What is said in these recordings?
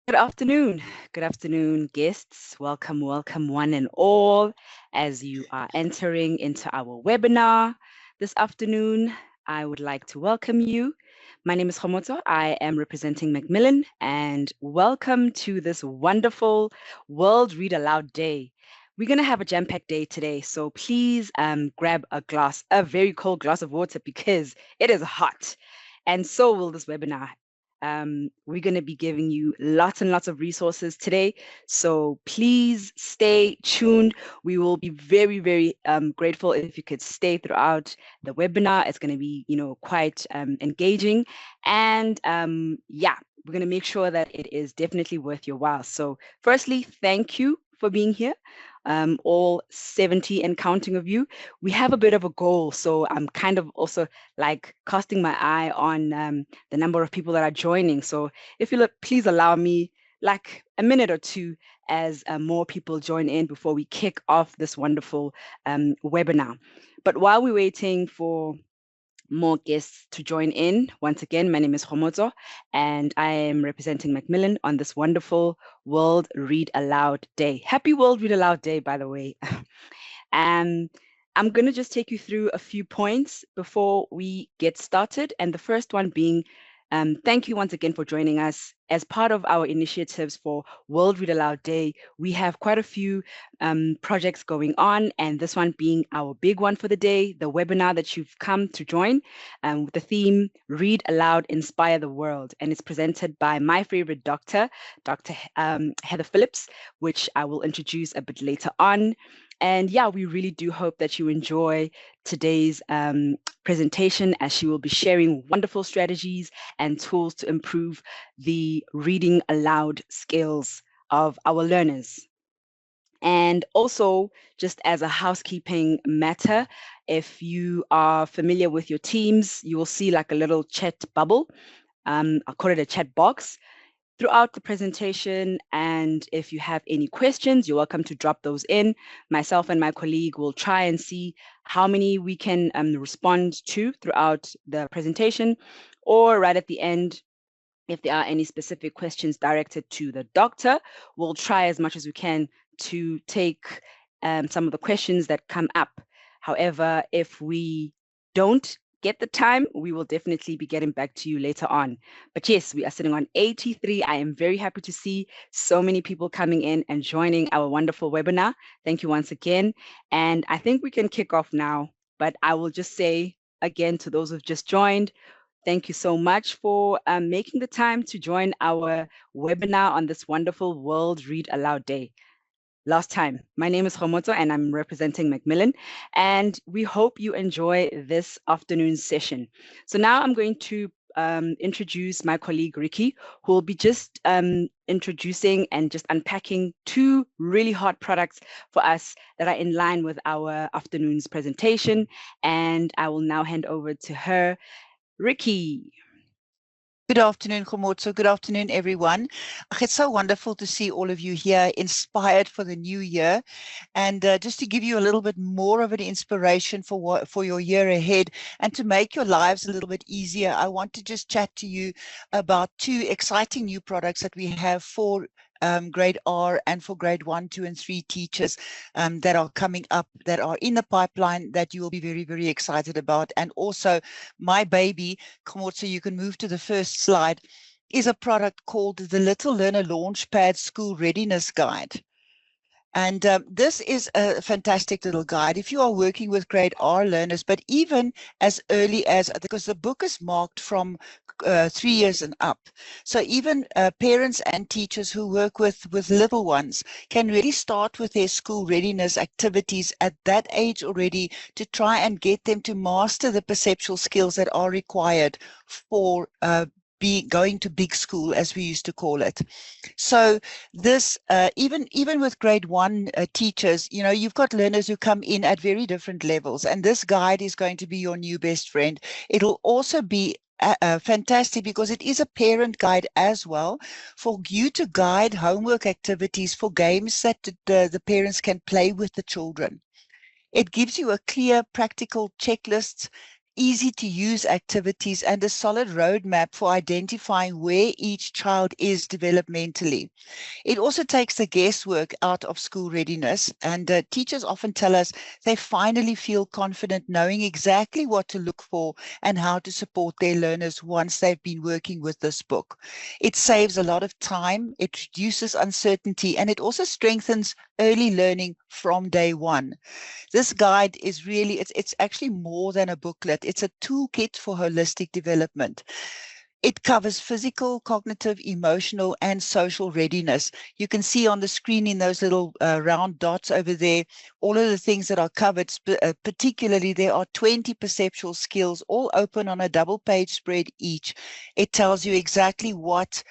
Good afternoon. Good afternoon, guests. Welcome, welcome, one and all, as you are entering into our webinar this afternoon. I would like to welcome you. My name is Khomoto. I am representing Macmillan, and welcome to this wonderful World Read Aloud Day. We're going to have a jam-packed day today, so please grab a very cold glass of water because it is hot, and so will this webinar. We're going to be giving you lots and lots of resources today. So please stay tuned. We will be very, very grateful if you could stay throughout the webinar. It's going to be, quite engaging. And yeah, we're going to make sure that it is definitely worth your while. So firstly, thank you for being here. All 70 and counting of you. We have a bit of a goal. So I'm kind of also like casting my eye on the number of people that are joining. So if you please allow me like a minute or two as more people join in before we kick off this wonderful webinar. But while we're waiting for more guests to join in, once again, my name is Khomoto, and I am representing Macmillan on this wonderful World Read Aloud Day. Happy World Read Aloud Day, by the way. And I'm going to just take you through a few points before we get started. And the first one being, thank you once again for joining us. As part of our initiatives for World Read Aloud Day, we have quite a few projects going on, and this one being our big one for the day, the webinar that you've come to join with the theme Read Aloud, Inspire the World. And it's presented by my favorite doctor, Dr. Heather Phillips, which I will introduce a bit later on. And yeah, we really do hope that you enjoy today's presentation, as she will be sharing wonderful strategies and tools to improve the reading aloud skills of our learners. And also, just as a housekeeping matter, if you are familiar with your Teams, you will see like a little chat bubble. I'll call it a chat box throughout the presentation. And if you have any questions, you're welcome to drop those in. Myself and my colleague will try and see how many we can respond to throughout the presentation, or right at the end, if there are any specific questions directed to the doctor, we'll try as much as we can to take some of the questions that come up. However, if we don't get the time, we will definitely be getting back to you later on. But yes, we are sitting on 83. I am very happy to see so many people coming in and joining our wonderful webinar. Thank you once again. And I think we can kick off now, but I will just say again to those who've just joined, thank you so much for making the time to join our webinar on this wonderful World Read Aloud Day. Last time, my name is Khomoto and I'm representing Macmillan, and we hope you enjoy this afternoon's session. So now I'm going to introduce my colleague Ricky, who will be just introducing and just unpacking two really hot products for us that are in line with our afternoon's presentation. And I will now hand over to her. Ricky. Good afternoon, Khomoto. Good afternoon, everyone. It's so wonderful to see all of you here, inspired for the new year. And just to give you a little bit more of an inspiration for your year ahead and to make your lives a little bit easier, I want to just chat to you about two exciting new products that we have for grade R and for grade 1, 2, and 3 teachers that are coming up, that are in the pipeline, that you will be very, very excited about. And also my baby, Khomoto, you can move to the first slide, is a product called the Little Learner Launchpad School Readiness Guide. And this is a fantastic little guide if you are working with grade R learners, but even as early as, because the book is marked from 3 years and up. So even parents and teachers who work with little ones can really start with their school readiness activities at that age already to try and get them to master the perceptual skills that are required for going to big school, as we used to call it. So this, even with grade 1 teachers, you know, you've got learners who come in at very different levels, and this guide is going to be your new best friend. It'll also be fantastic because it is a parent guide as well, for you to guide homework activities for games that the parents can play with the children. It gives you a clear, practical checklist, easy to use activities, and a solid roadmap for identifying where each child is developmentally. It also takes the guesswork out of school readiness, and teachers often tell us they finally feel confident knowing exactly what to look for and how to support their learners once they've been working with this book. It saves a lot of time, it reduces uncertainty, and it also strengthens early learning from day one. This guide is really, it's actually more than a booklet. It's a toolkit for holistic development. It covers physical, cognitive, emotional, and social readiness. You can see on the screen in those little round dots over there, all of the things that are covered. Particularly, there are 20 perceptual skills, all open on a double-page spread each. It tells you exactly what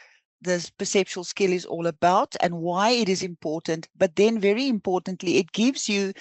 the perceptual skill is all about and why it is important. But then, very importantly, it gives you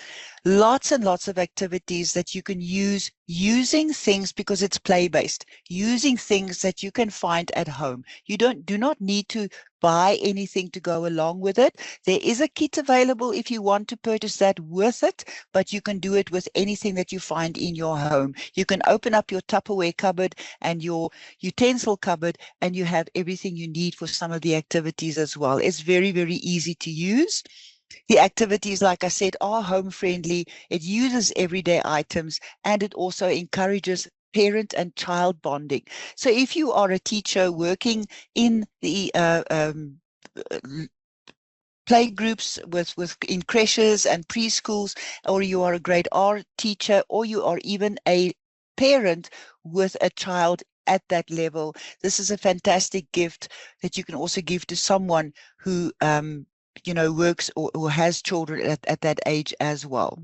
lots and lots of activities that you can use using things, because it's play-based, using things that you can find at home. You do not need to buy anything to go along with it. There is a kit available if you want to purchase that with it, but you can do it with anything that you find in your home. You can open up your Tupperware cupboard and your utensil cupboard, and you have everything you need for some of the activities as well. It's very, very easy to use. The activities, like I said, are home friendly. It uses everyday items, and it also encourages parent and child bonding. So if you are a teacher working in the play groups with in creches and preschools, or you are a grade R teacher, or you are even a parent with a child at that level, this is a fantastic gift that you can also give to someone who works or has children at that age as well.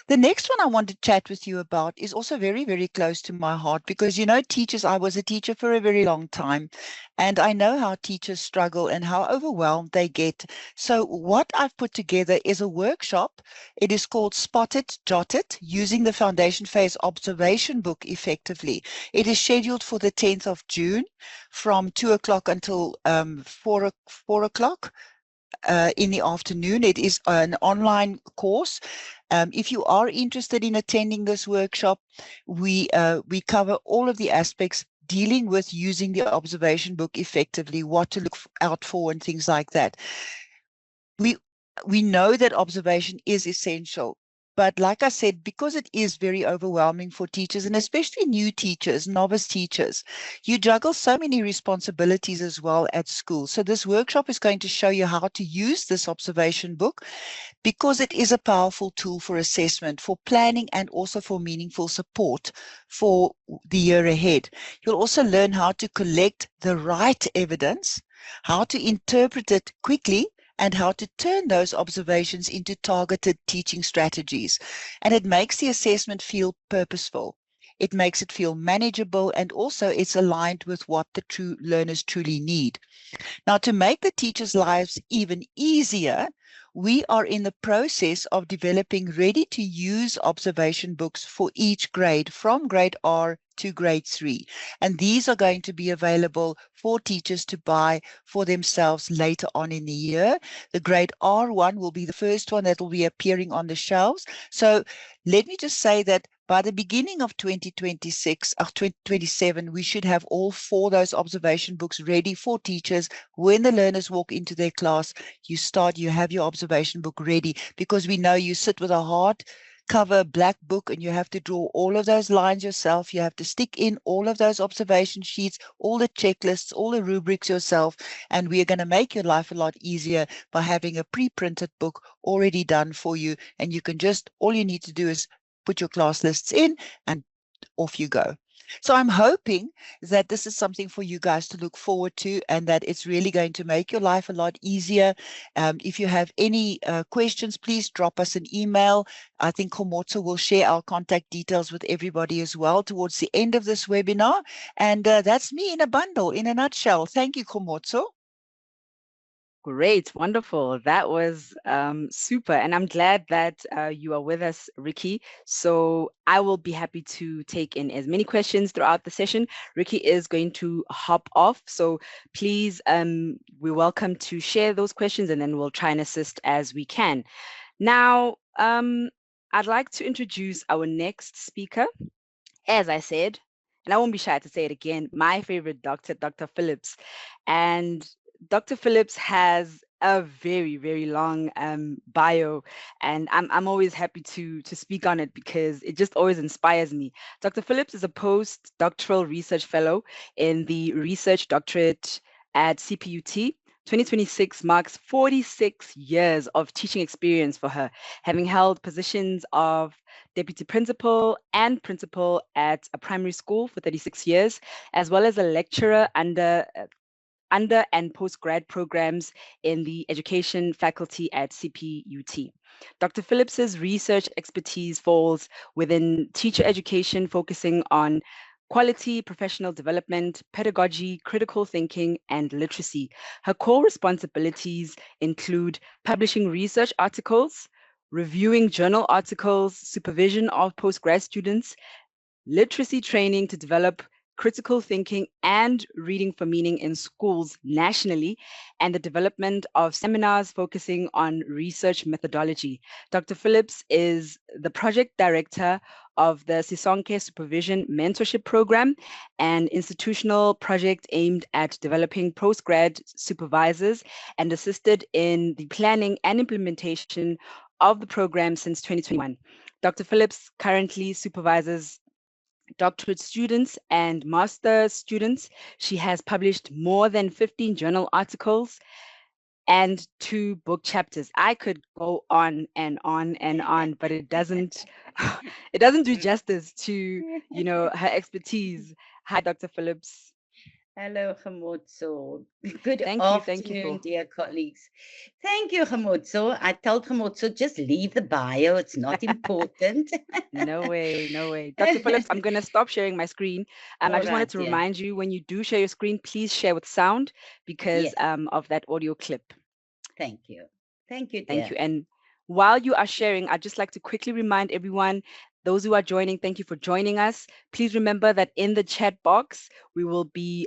The next one I want to chat with you about is also very, very close to my heart, because, teachers, I was a teacher for a very long time, and I know how teachers struggle and how overwhelmed they get. So what I've put together is a workshop. It is called Spot It, Jot It, using the foundation phase observation book effectively. It is scheduled for the 10th of June from 2 o'clock until 4 o'clock. In the afternoon. It is an online course. If you are interested in attending this workshop, we cover all of the aspects dealing with using the observation book effectively, what to look out for and things like that. We know that observation is essential. But like I said, because it is very overwhelming for teachers, and especially new teachers, novice teachers, you juggle so many responsibilities as well at school. So this workshop is going to show you how to use this observation book, because it is a powerful tool for assessment, for planning, and also for meaningful support for the year ahead. You'll also learn how to collect the right evidence, how to interpret it quickly, and how to turn those observations into targeted teaching strategies. And it makes the assessment feel purposeful. It makes it feel manageable, and also it's aligned with what the true learners truly need. Now, to make the teachers' lives even easier, we are in the process of developing ready-to-use observation books for each grade, from grade R to grade 3. And these are going to be available for teachers to buy for themselves later on in the year. The grade R one will be the first one that will be appearing on the shelves. So let me just say that by the beginning of 2026, 2027, we should have all 4 those observation books ready for teachers. When the learners walk into their class, you have your observation book ready, because we know you sit with a hard cover black book and you have to draw all of those lines yourself. You have to stick in all of those observation sheets, all the checklists, all the rubrics yourself. And we are going to make your life a lot easier by having a pre-printed book already done for you. And you can all you need to do is put your class lists in and off you go. So I'm hoping that this is something for you guys to look forward to, and that it's really going to make your life a lot easier. If you have any questions, please drop us an email. I think Komotso will share our contact details with everybody as well towards the end of this webinar. And that's me in a bundle, in a nutshell. Thank you, Komotso. Great, wonderful. That was super. And I'm glad that you are with us, Ricky. So I will be happy to take in as many questions throughout the session. Ricky is going to hop off. So please, we're welcome to share those questions, and then we'll try and assist as we can. Now, I'd like to introduce our next speaker. as I said, and I won't be shy to say it again, my favorite doctor, Dr. Phillips. And Dr. Phillips has a very, very long bio, and I'm always happy to speak on it because it just always inspires me. Dr. Phillips is a postdoctoral research fellow in the research doctorate at CPUT. 2026 marks 46 years of teaching experience for her, having held positions of deputy principal and principal at a primary school for 36 years, as well as a lecturer under and post-grad programs in the education faculty at CPUT. Dr. Phillips's research expertise falls within teacher education, focusing on quality professional development, pedagogy, critical thinking, and literacy. Her core responsibilities include publishing research articles, reviewing journal articles, supervision of postgrad students, literacy training to develop critical thinking and reading for meaning in schools nationally, and the development of seminars focusing on research methodology. Dr. Phillips is the project director of the Sisonke Supervision Mentorship Program, an institutional project aimed at developing postgrad supervisors, and assisted in the planning and implementation of the program since 2021. Dr. Phillips currently supervises doctorate students and master's students. She has published more than 15 journal articles and 2 book chapters. I could go on and on and on, but it doesn't it doesn't do justice to, her expertise. Hi, Dr. Phillips. Hello, Gemotso. Good Thank you afternoon, for dear colleagues. Thank you, Gemotso. I told Gemotso, just leave the bio. It's not important. No way, no way. Dr. Phillips, I'm going to stop sharing my screen. I All just wanted right, to dear. remind you, when you do share your screen, please share with sound because Yes. of that audio clip. Thank you. Thank you, dear. Thank you. And while you are sharing, I'd just like to quickly remind everyone, those who are joining, thank you for joining us. Please remember that in the chat box, we will be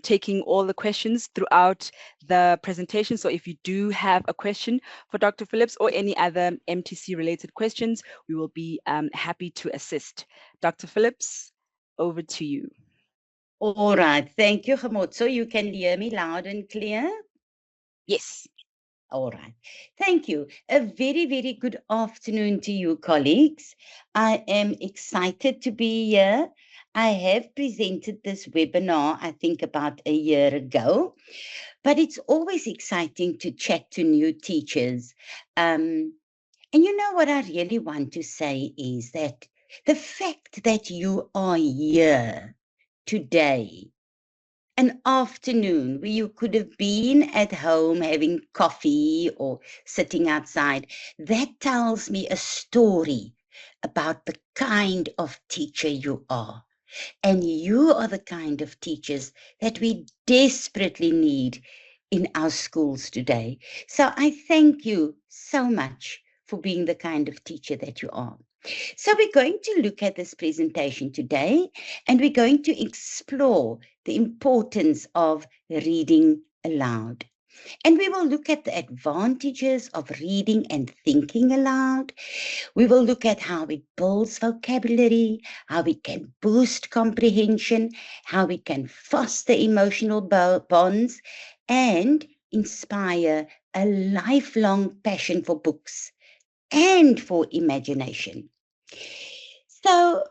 taking all the questions throughout the presentation. So if you do have a question for Dr. Phillips or any other MTC related questions, we will be happy to assist. Dr. Phillips, over to you. All right. Thank you, Gemotso. You can hear me loud and clear? Yes. All right. Thank you. A very, very good afternoon to you, colleagues. I am excited to be here. I have presented this webinar, I think, about a year ago, but it's always exciting to chat to new teachers. And you know what I really want to say is that the fact that you are here today, an afternoon where you could have been at home having coffee or sitting outside, that tells me a story about the kind of teacher you are. And you are the kind of teachers that we desperately need in our schools today. So I thank you so much for being the kind of teacher that you are. So we're going to look at this presentation today, and we're going to explore the importance of reading aloud. And we will look at the advantages of reading and thinking aloud. We will look at how it builds vocabulary, how we can boost comprehension, how we can foster emotional bonds, and inspire a lifelong passion for books and for imagination. So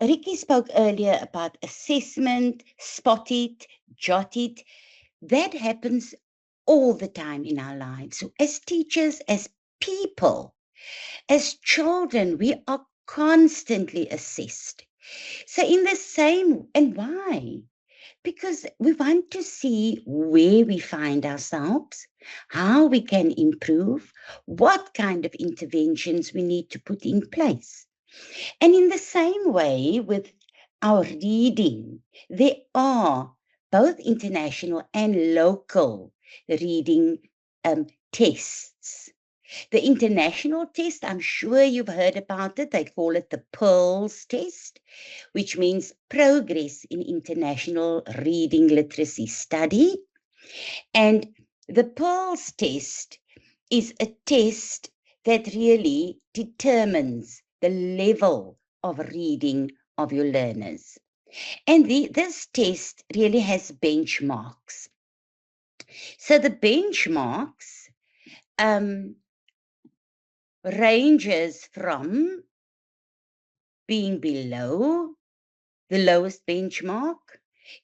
Ricky spoke earlier about assessment, spot it, jot it. That happens all the time in our lives. So as teachers, as people, as children, we are constantly assessed. So in the same, and why? Because we want to see where we find ourselves, how we can improve, what kind of interventions we need to put in place. And in the same way with our reading, there are both international and local reading tests. The international test, I'm sure you've heard about it. They call it the PEARLS test, which means Progress in International Reading Literacy Study. And the PEARLS test is a test that really determines the level of reading of your learners. And this test really has benchmarks. So the benchmarks ranges from being below the lowest benchmark,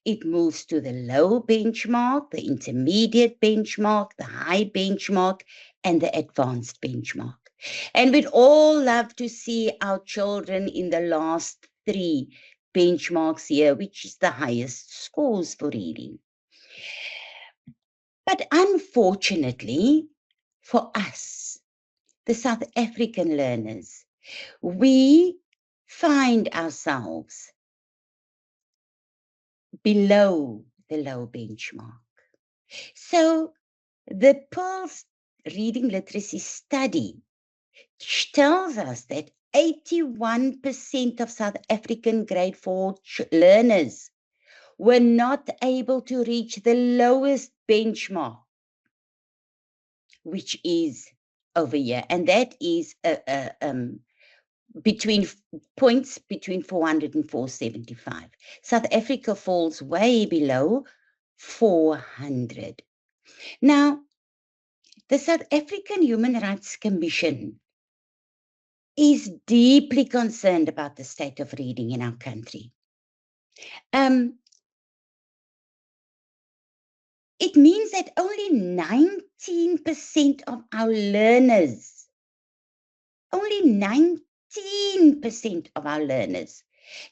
it moves to the low benchmark, the intermediate benchmark, the high benchmark, and the advanced benchmark. And we'd all love to see our children in the last 3 benchmarks here, which is the highest scores for reading. But unfortunately, for us, the South African learners, we find ourselves below the low benchmark. So the Pearls Reading Literacy Study tells us that 81% of South African grade 4 learners were not able to reach the lowest benchmark, which is over here, and that is between points between 400 and 475. South Africa falls way below 400. Now, the South African Human Rights Commission is deeply concerned about the state of reading in our country. It means that only 19% of our learners, only 19% of our learners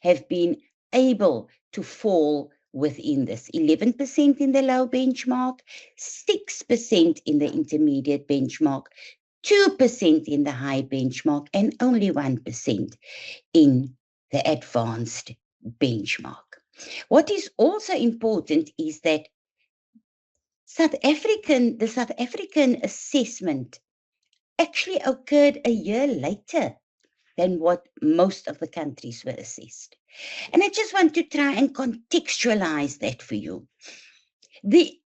have been able to fall within this. 11% in the low benchmark, 6% in the intermediate benchmark, 2% in the high benchmark, and only 1% in the advanced benchmark. What is also important is that the South African assessment actually occurred a year later than what most of the countries were assessed. And I just want to try and contextualize that for you. The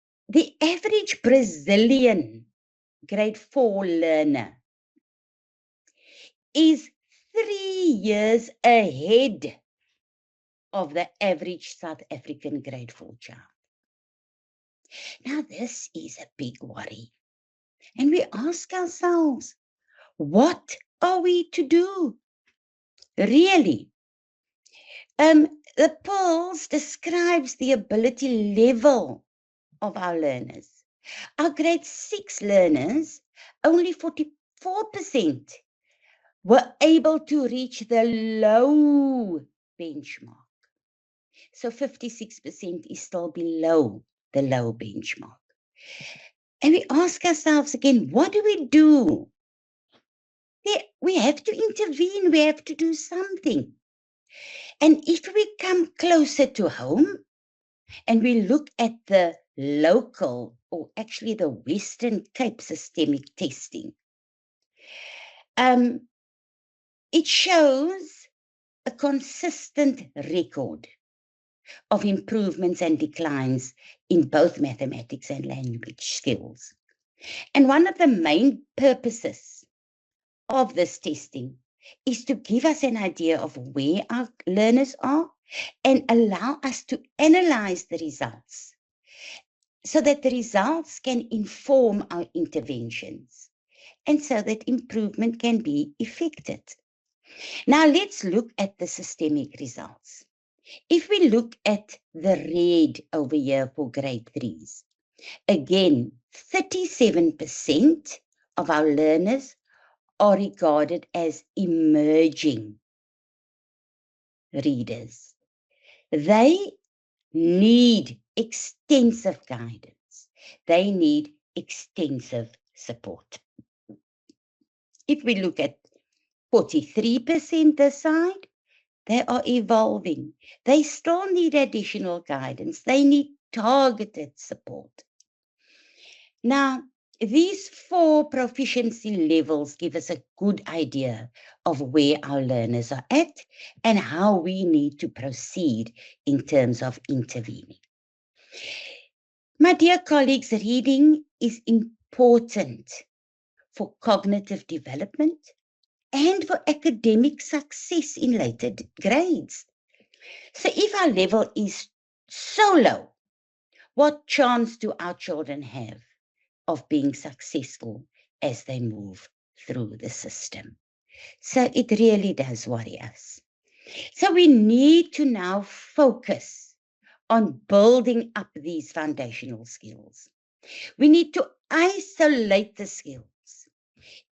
average Brazilian grade 4 learner is 3 years ahead of the average South African grade 4 child. Now, this is a big worry. And we ask ourselves, what are we to do? Really? The Pearls describes the ability level of our learners. Our grade 6 learners, only 44% were able to reach the low benchmark. So 56% is still below the low benchmark. And we ask ourselves again, what do we do? We have to intervene, we have to do something. And if we come closer to home and we look at the local, or actually the Western Cape systemic testing, it shows a consistent record of improvements and declines in both mathematics and language skills. And one of the main purposes of this testing is to give us an idea of where our learners are and allow us to analyze the results so that the results can inform our interventions and so that improvement can be effected. Now let's look at the systemic results. If we look at the red over here for grade 3s, again, 37% of our learners are regarded as emerging readers. They need extensive guidance. They need extensive support. If we look at 43% this side, they are evolving. They still need additional guidance. They need targeted support. Now, these 4 proficiency levels give us a good idea of where our learners are at and how we need to proceed in terms of intervening. My dear colleagues, reading is important for cognitive development and for academic success in later grades. So if our level is so low, what chance do our children have of being successful as they move through the system? So it really does worry us. So we need to now focus on building up these foundational skills. We need to isolate the skills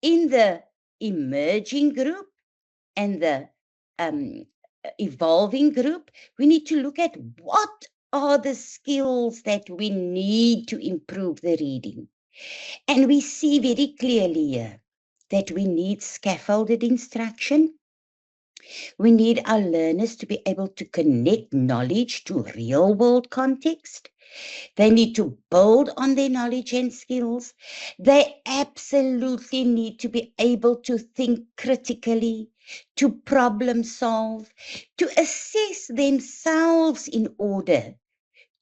in the emerging group and the evolving group. We need to look at what are the skills that we need to improve the reading. And we see very clearly here that we need scaffolded instruction. We need our learners to be able to connect knowledge to real world context. They need to build on their knowledge and skills. They absolutely need to be able to think critically, to problem solve, to assess themselves in order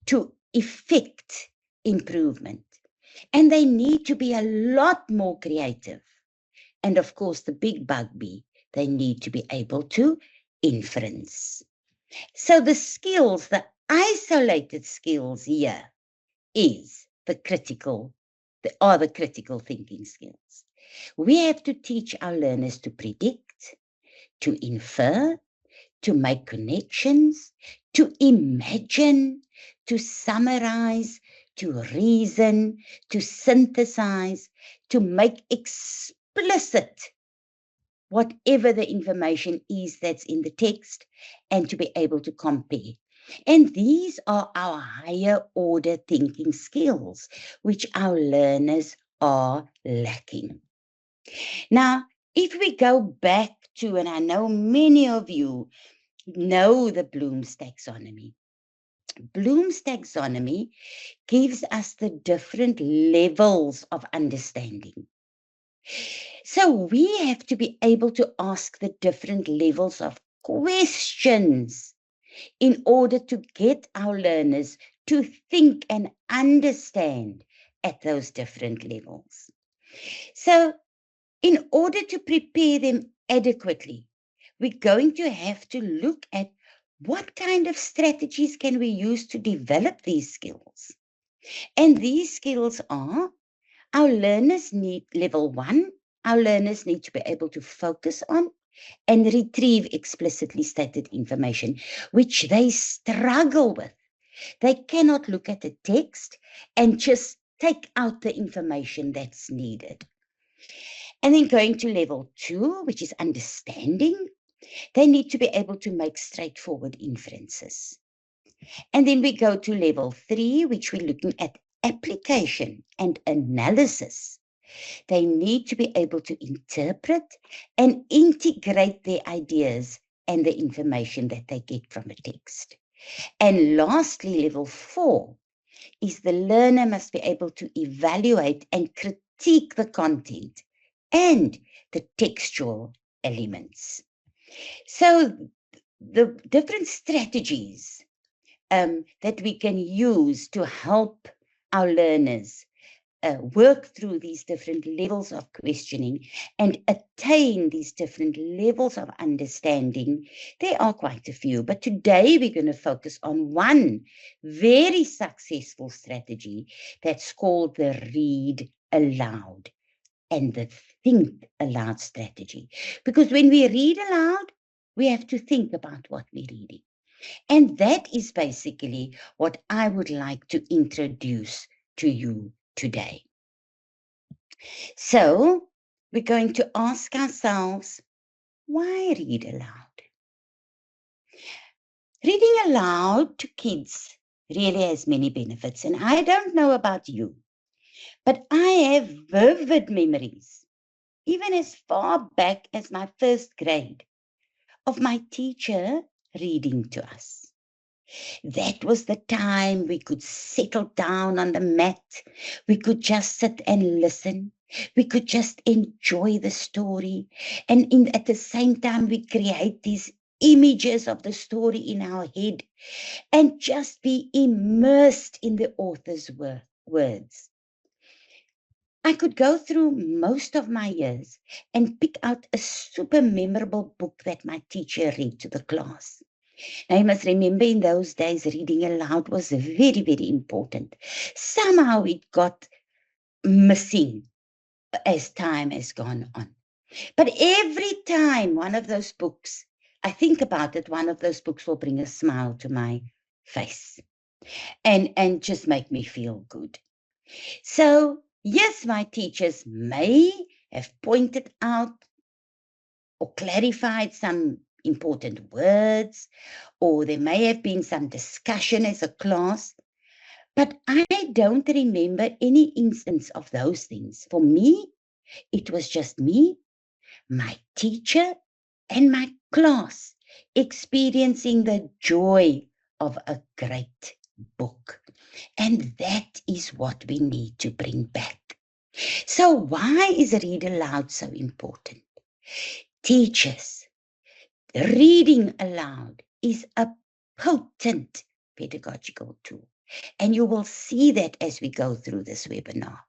to effect improvement. And they need to be a lot more creative. And of course, the big bugbear, they need to be able to inference. So the skills, the isolated skills here are the critical thinking skills. We have to teach our learners to predict, to infer, to make connections, to imagine, to summarize, to reason, to synthesize, to make explicit whatever the information is that's in the text, and to be able to compare. And these are our higher order thinking skills, which our learners are lacking. Now, if we go back to, and I know many of you know the Bloom's taxonomy. Bloom's taxonomy gives us the different levels of understanding. So we have to be able to ask the different levels of questions in order to get our learners to think and understand at those different levels. So in order to prepare them adequately, we're going to have to look at what kind of strategies can we use to develop these skills. And these skills are, our learners need, level 1, our learners need to be able to focus on and retrieve explicitly stated information, which they struggle with. They cannot look at the text and just take out the information that's needed. And then going to level 2, which is understanding, they need to be able to make straightforward inferences. And then we go to level 3, which we're looking at application and analysis. They need to be able to interpret and integrate their ideas and the information that they get from a text. And lastly, level 4 is the learner must be able to evaluate and critique the content and the textual elements. So the different strategies that we can use to help our learners work through these different levels of questioning and attain these different levels of understanding, there are quite a few. But today we're going to focus on one very successful strategy that's called the Read Aloud and the Think Aloud strategy. Because when we read aloud, we have to think about what we're reading. And that is basically what I would like to introduce to you today. So we're going to ask ourselves, why read aloud? Reading aloud to kids really has many benefits, and I don't know about you, but I have vivid memories, even as far back as my first grade, of my teacher reading to us. That was the time we could settle down on the mat. We could just sit and listen. We could just enjoy the story. And at the same time, we create these images of the story in our head and just be immersed in the author's words. I could go through most of my years and pick out a super memorable book that my teacher read to the class. Now, you must remember in those days, reading aloud was very, very important. Somehow it got missing as time has gone on. But every time one of those books, I think about it, one of those books will bring a smile to my face and just make me feel good. So, yes, my teachers may have pointed out or clarified some important words, or there may have been some discussion as a class, but I don't remember any instance of those things. For me, it was just me, my teacher, and my class experiencing the joy of a great book. And that is what we need to bring back. So why is Read Aloud so important? Teachers, reading aloud is a potent pedagogical tool. And you will see that as we go through this webinar.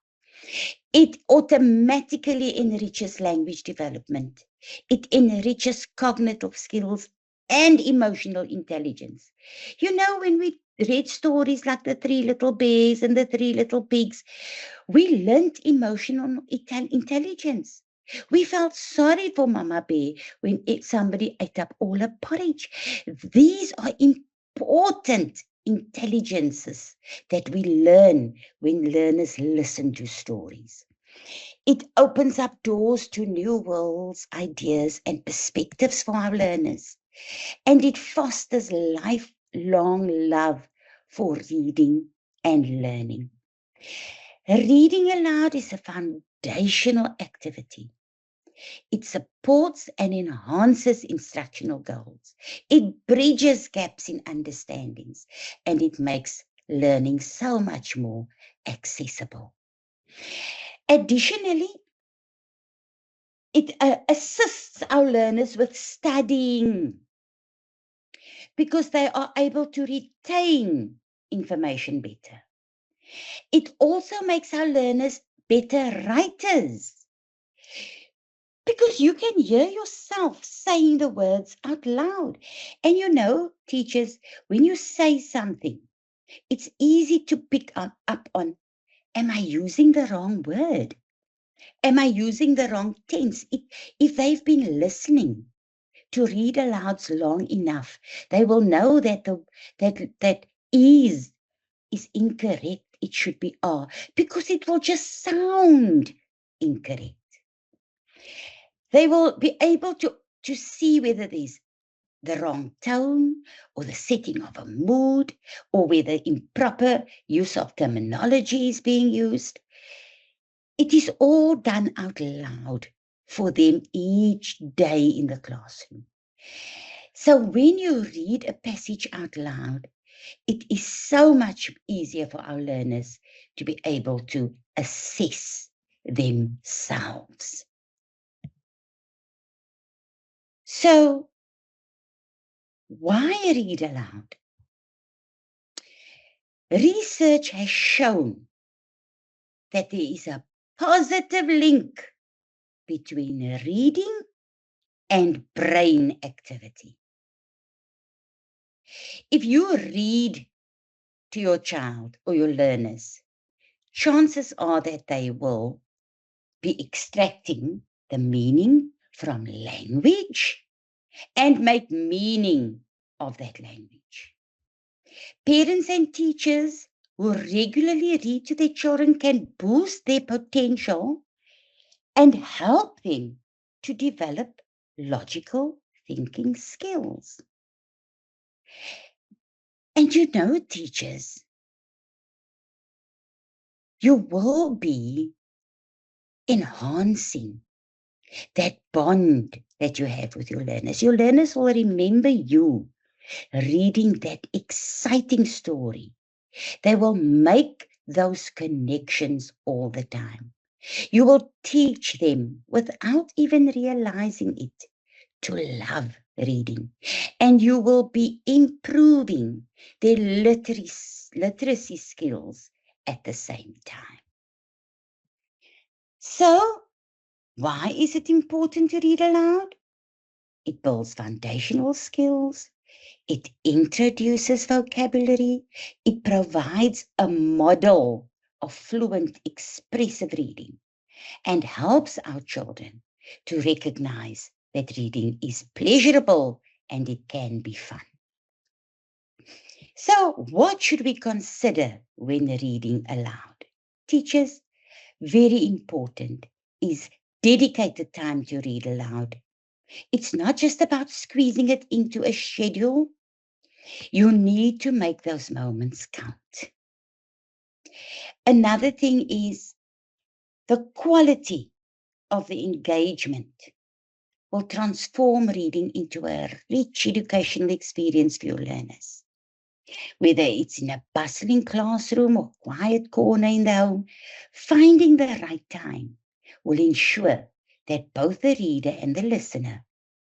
It automatically enriches language development. It enriches cognitive skills and emotional intelligence. You know, when we read stories like The Three Little Bears and The Three Little Pigs, we learned emotional intelligence. We felt sorry for Mama Bear when somebody ate up all her porridge. These are important intelligences that we learn when learners listen to stories. It opens up doors to new worlds, ideas, and perspectives for our learners. And it fosters lifelong love for reading and learning. Reading aloud is a foundational activity. It supports and enhances instructional goals. It bridges gaps in understandings, and it makes learning so much more accessible. Additionally, it assists our learners with studying because they are able to retain information better. It also makes our learners better writers because you can hear yourself saying the words out loud. And you know, teachers, when you say something, it's easy to pick up on, am I using the wrong word? Am I using the wrong tense? If they've been listening to Read Alouds long enough, they will know that that is incorrect. It should be are, because it will just sound incorrect. They will be able to see whether there's the wrong tone or the setting of a mood or whether improper use of terminology is being used. It is all done out loud for them each day in the classroom. So when you read a passage out loud, it is so much easier for our learners to be able to assess themselves. So, why read aloud? Research has shown that there is a positive link between reading and brain activity. If you read to your child or your learners, chances are that they will be extracting the meaning from language and make meaning of that language. Parents and teachers who regularly read to their children can boost their potential and help them to develop logical thinking skills. And you know, teachers, you will be enhancing that bond that you have with your learners. Your learners will remember you reading that exciting story. They will make those connections all the time. You will teach them without even realizing it to love reading, and you will be improving their literacy skills at the same time. So, why is it important to read aloud? It builds foundational skills. It introduces vocabulary. It provides a model of fluent, expressive reading and helps our children to recognize that reading is pleasurable and it can be fun. So, what should we consider when reading aloud? Teachers, very important is dedicated time to read aloud. It's not just about squeezing it into a schedule. You need to make those moments count. Another thing is the quality of the engagement will transform reading into a rich educational experience for your learners. Whether it's in a bustling classroom or quiet corner in the home, finding the right time will ensure that both the reader and the listener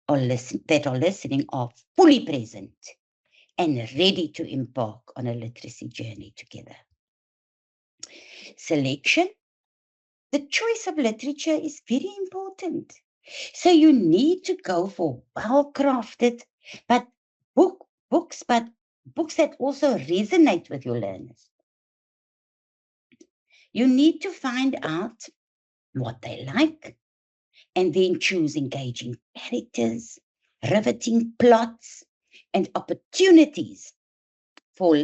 are listening are fully present and ready to embark on a literacy journey together. Selection. The choice of literature is very important. So you need to go for well-crafted books that also resonate with your learners. You need to find out what they like and then choose engaging characters, riveting plots, and opportunities for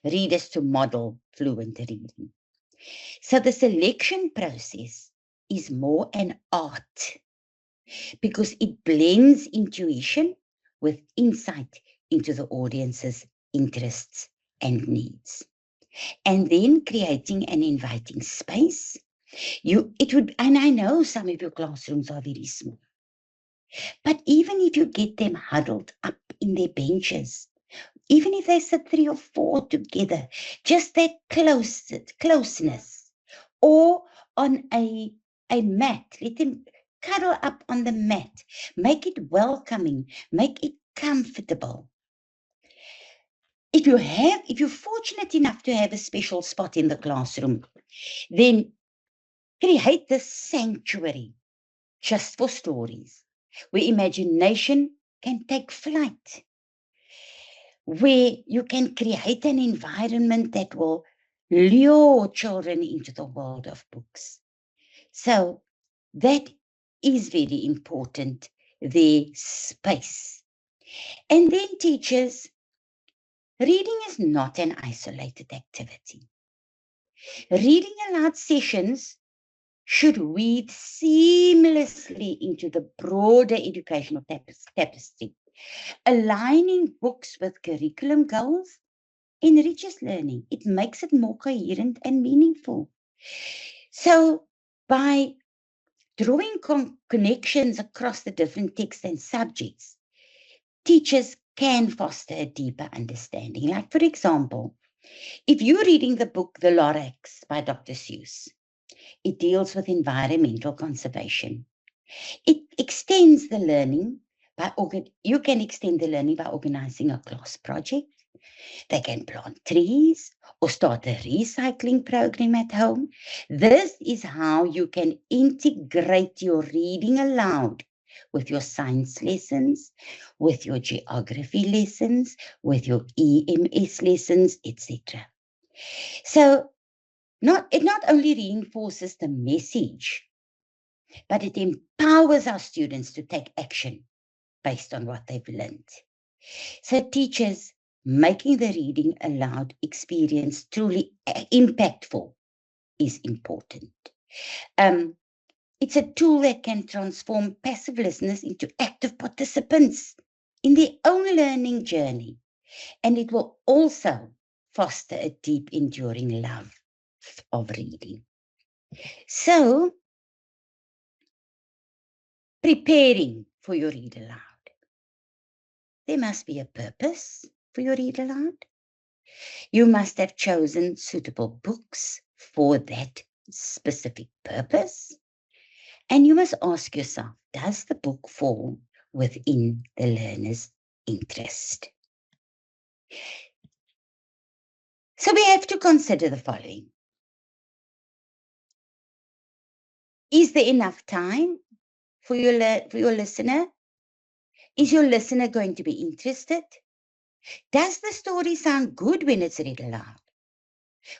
readers to model fluent reading. So the selection process is more an art because it blends intuition with insight into the audience's interests and needs. And then creating an inviting space. And I know some of your classrooms are very small, but even if you get them huddled up in their benches, even if they sit 3 or 4 together, just that closeness, or on a mat, let them cuddle up on the mat, make it welcoming, make it comfortable. If you're fortunate enough to have a special spot in the classroom, then create this sanctuary just for stories, where imagination can take flight, where you can create an environment that will lure children into the world of books. So that is very important, the space. And then teachers, reading is not an isolated activity. Reading aloud sessions should weave seamlessly into the broader educational tapestry. Aligning books with curriculum goals enriches learning. It makes it more coherent and meaningful. So by drawing connections across the different texts and subjects, teachers can foster a deeper understanding. Like, for example, if you're reading the book The Lorax by Dr. Seuss, it deals with environmental conservation. It extends the learning you can extend the learning by organizing a class project. They can plant trees or start a recycling program at home. This is how you can integrate your reading aloud with your science lessons, with your geography lessons, with your EMS lessons, etc. So it not only reinforces the message, but it empowers our students to take action based on what they've learned. So teachers, making the reading aloud experience truly impactful is important. It's a tool that can transform passive listeners into active participants in their own learning journey. And it will also foster a deep, enduring love of reading. So, preparing for your read aloud. There must be a purpose for your read aloud. You must have chosen suitable books for that specific purpose. And you must ask yourself, does the book fall within the learner's interest? So we have to consider the following. Is there enough time for your listener? Is your listener going to be interested? Does the story sound good when it's read aloud?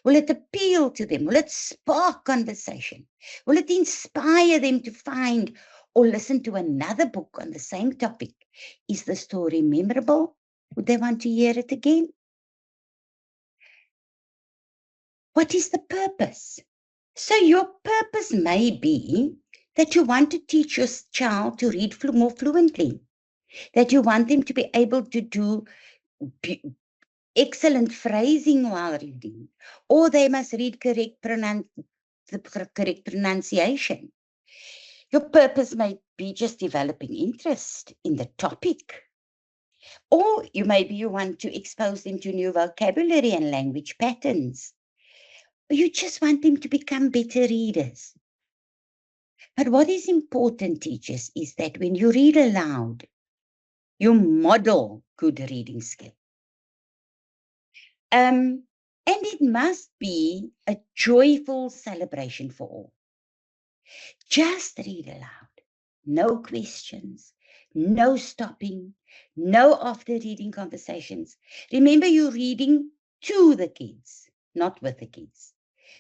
Will it appeal to them? Will it spark conversation? Will it inspire them to find or listen to another book on the same topic? Is the story memorable? Would they want to hear it again? What is the purpose? So your purpose may be that you want to teach your child to read more fluently, that you want them to be able to do excellent phrasing while reading, or they must read the correct pronunciation. Your purpose may be just developing interest in the topic, or maybe you want to expose them to new vocabulary and language patterns, or you just want them to become better readers. But what is important, teachers, is that when you read aloud, you model good reading skill. And it must be a joyful celebration for all. Just read aloud. No questions, no stopping, no after reading conversations. Remember, you're reading to the kids, not with the kids.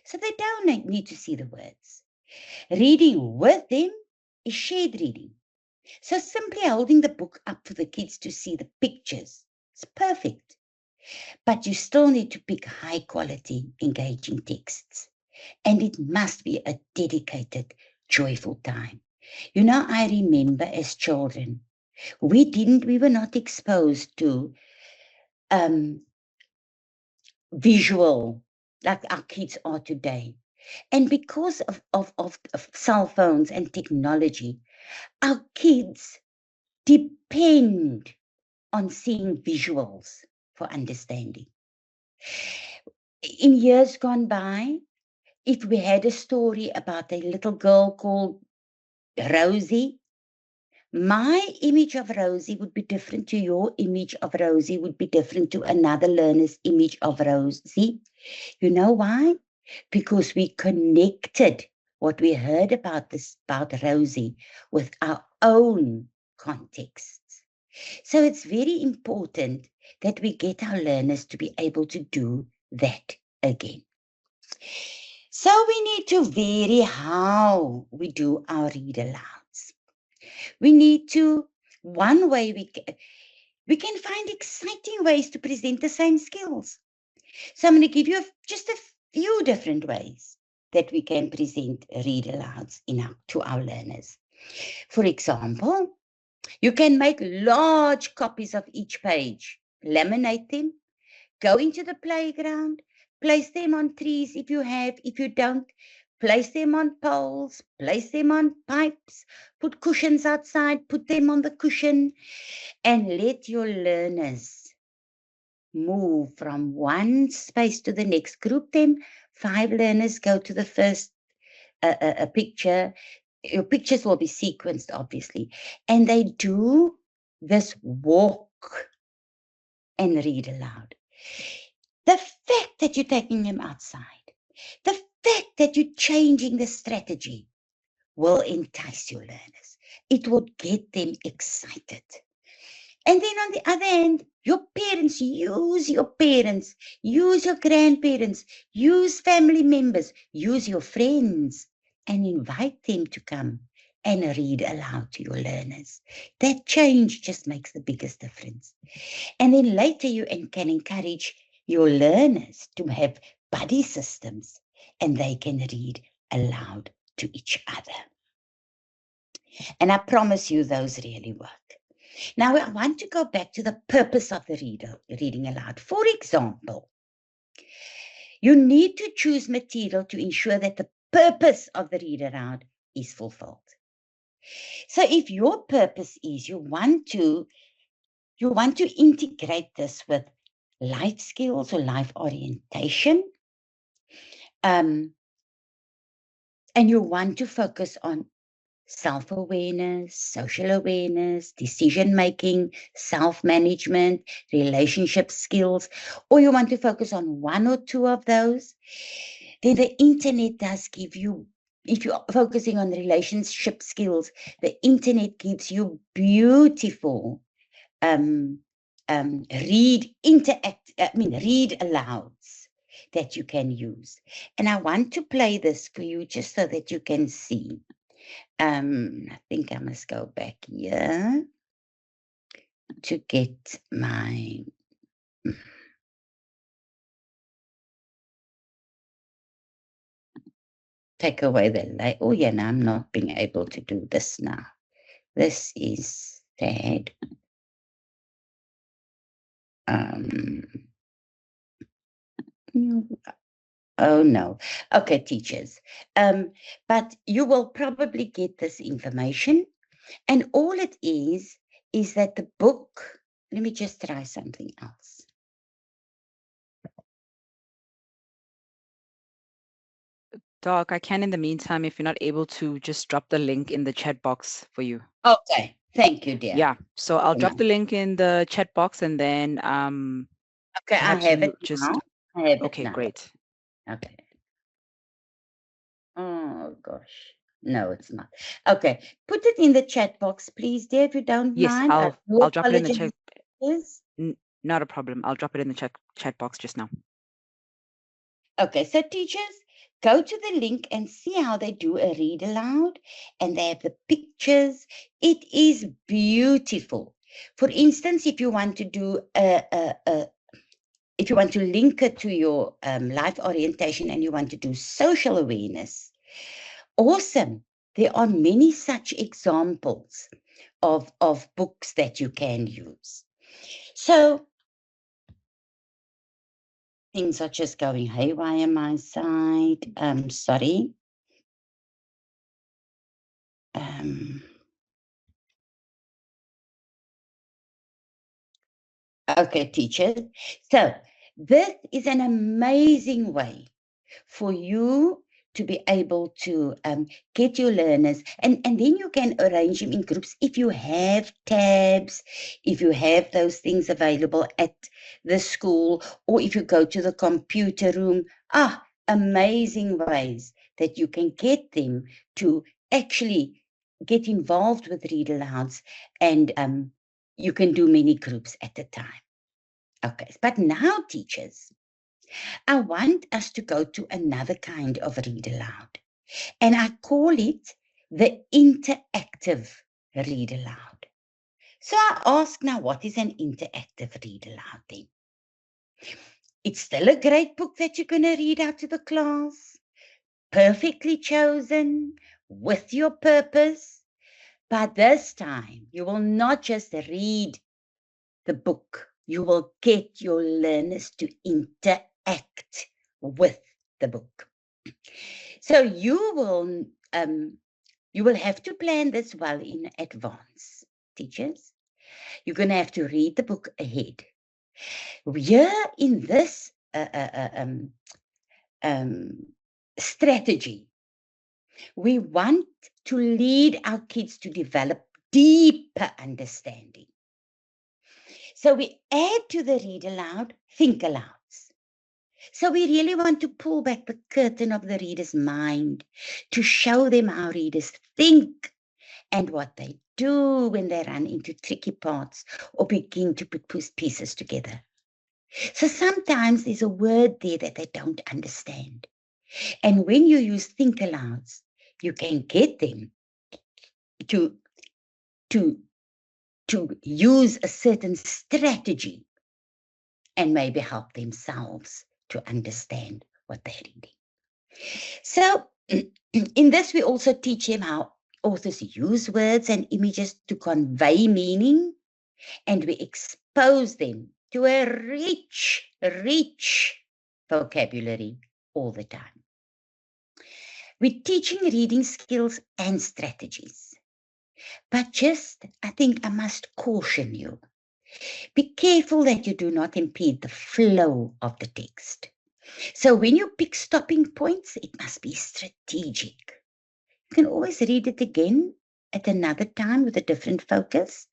So they don't need to see the words. Reading with them is shared reading. So simply holding the book up for the kids to see the pictures is perfect. But you still need to pick high quality, engaging texts. And it must be a dedicated, joyful time. You know, I remember as children, we were not exposed to visual like our kids are today. And because of cell phones and technology, our kids depend on seeing visuals for understanding. In years gone by, if we had a story about a little girl called Rosie, my image of Rosie would be different to your image of Rosie, would be different to another learner's image of Rosie. You know why? Because we connected what we heard about Rosie with our own contexts. So it's very important that we get our learners to be able to do that again. So we need to vary how we do our read alouds. We need to, one way we can find exciting ways to present the same skills. So I'm going to give you just a few different ways that we can present read alouds to our learners. For example, you can make large copies of each page, laminate them, go into the playground, place them on trees if you have. If you don't, place them on poles, place them on pipes, put cushions outside, put them on the cushion, and let your learners move from one space to the next. Group them. 5 learners go to the first picture. Your pictures will be sequenced, obviously. And they do this walk and read aloud. The fact that you're taking them outside, the fact that you're changing the strategy will entice your learners. It will get them excited. And then on the other hand, your parents, use your grandparents, use family members, use your friends, and invite them to come and read aloud to your learners. That change just makes the biggest difference. And then later you can encourage your learners to have buddy systems, and they can read aloud to each other. And I promise you those really work. Now I want to go back to the purpose of the reading aloud. For example, you need to choose material to ensure that the purpose of the read aloud is fulfilled. So if your purpose is you want to integrate this with life skills or life orientation, and you want to focus on self-awareness, social awareness, decision-making, self-management, relationship skills, or you want to focus on one or two of those, then the internet does give you, if you're focusing on relationship skills, the internet gives you beautiful read alouds that you can use. And I want to play this for you just so that you can see. I think I must go back here to get my... Take away the light. Oh, yeah, now I'm not being able to do this now. This is sad. Oh, no. Okay, teachers. But you will probably get this information. And all it is that the book... Let me just try something else. Doc, I can in the meantime, if you're not able to, just drop the link in the chat box for you. Okay, thank you, dear. Yeah, so I'll drop the link in the chat box and then okay, I have it just now. I have okay, it now. great. Okay. Oh gosh, no, it's not. Okay, put it in the chat box, please, dear, if you don't Yes, mind. I'll drop it in the chat. Yes. Not a problem. I'll drop it in the chat box just now. Okay, so teachers, go to the link and see how they do a read aloud, and they have the pictures. It is beautiful. For instance, if you want to do if you want to link it to your life orientation and you want to do social awareness, awesome. There are many such examples of books that you can use. So things are just going haywire on my side. Sorry. Okay, teachers. So this is an amazing way for you to be able to get your learners, and then you can arrange them in groups if you have tabs, if you have those things available at the school, or if you go to the computer room. Amazing ways that you can get them to actually get involved with read alouds, and you can do many groups at a time. Okay, but now, teachers, I want us to go to another kind of read aloud, and I call it the interactive read aloud. So I ask now, what is an interactive read aloud then? It's still a great book that you're going to read out to the class, perfectly chosen, with your purpose, but this time you will not just read the book, you will get your learners to interact with the book. So you will have to plan this well in advance, teachers. You're going to have to read the book ahead. Here in this strategy, we want to lead our kids to develop deeper understanding. So we add to the read aloud, think alouds. So we really want to pull back the curtain of the reader's mind to show them how readers think and what they do when they run into tricky parts or begin to put pieces together. So sometimes there's a word there that they don't understand. And when you use think alouds, you can get them to use a certain strategy and maybe help themselves to understand what they're reading. So in this, we also teach them how authors use words and images to convey meaning, and we expose them to a rich vocabulary all the time. We're teaching reading skills and strategies. But just, I think I must caution you. Be careful that you do not impede the flow of the text. So when you pick stopping points, it must be strategic. You can always read it again at another time with a different focus,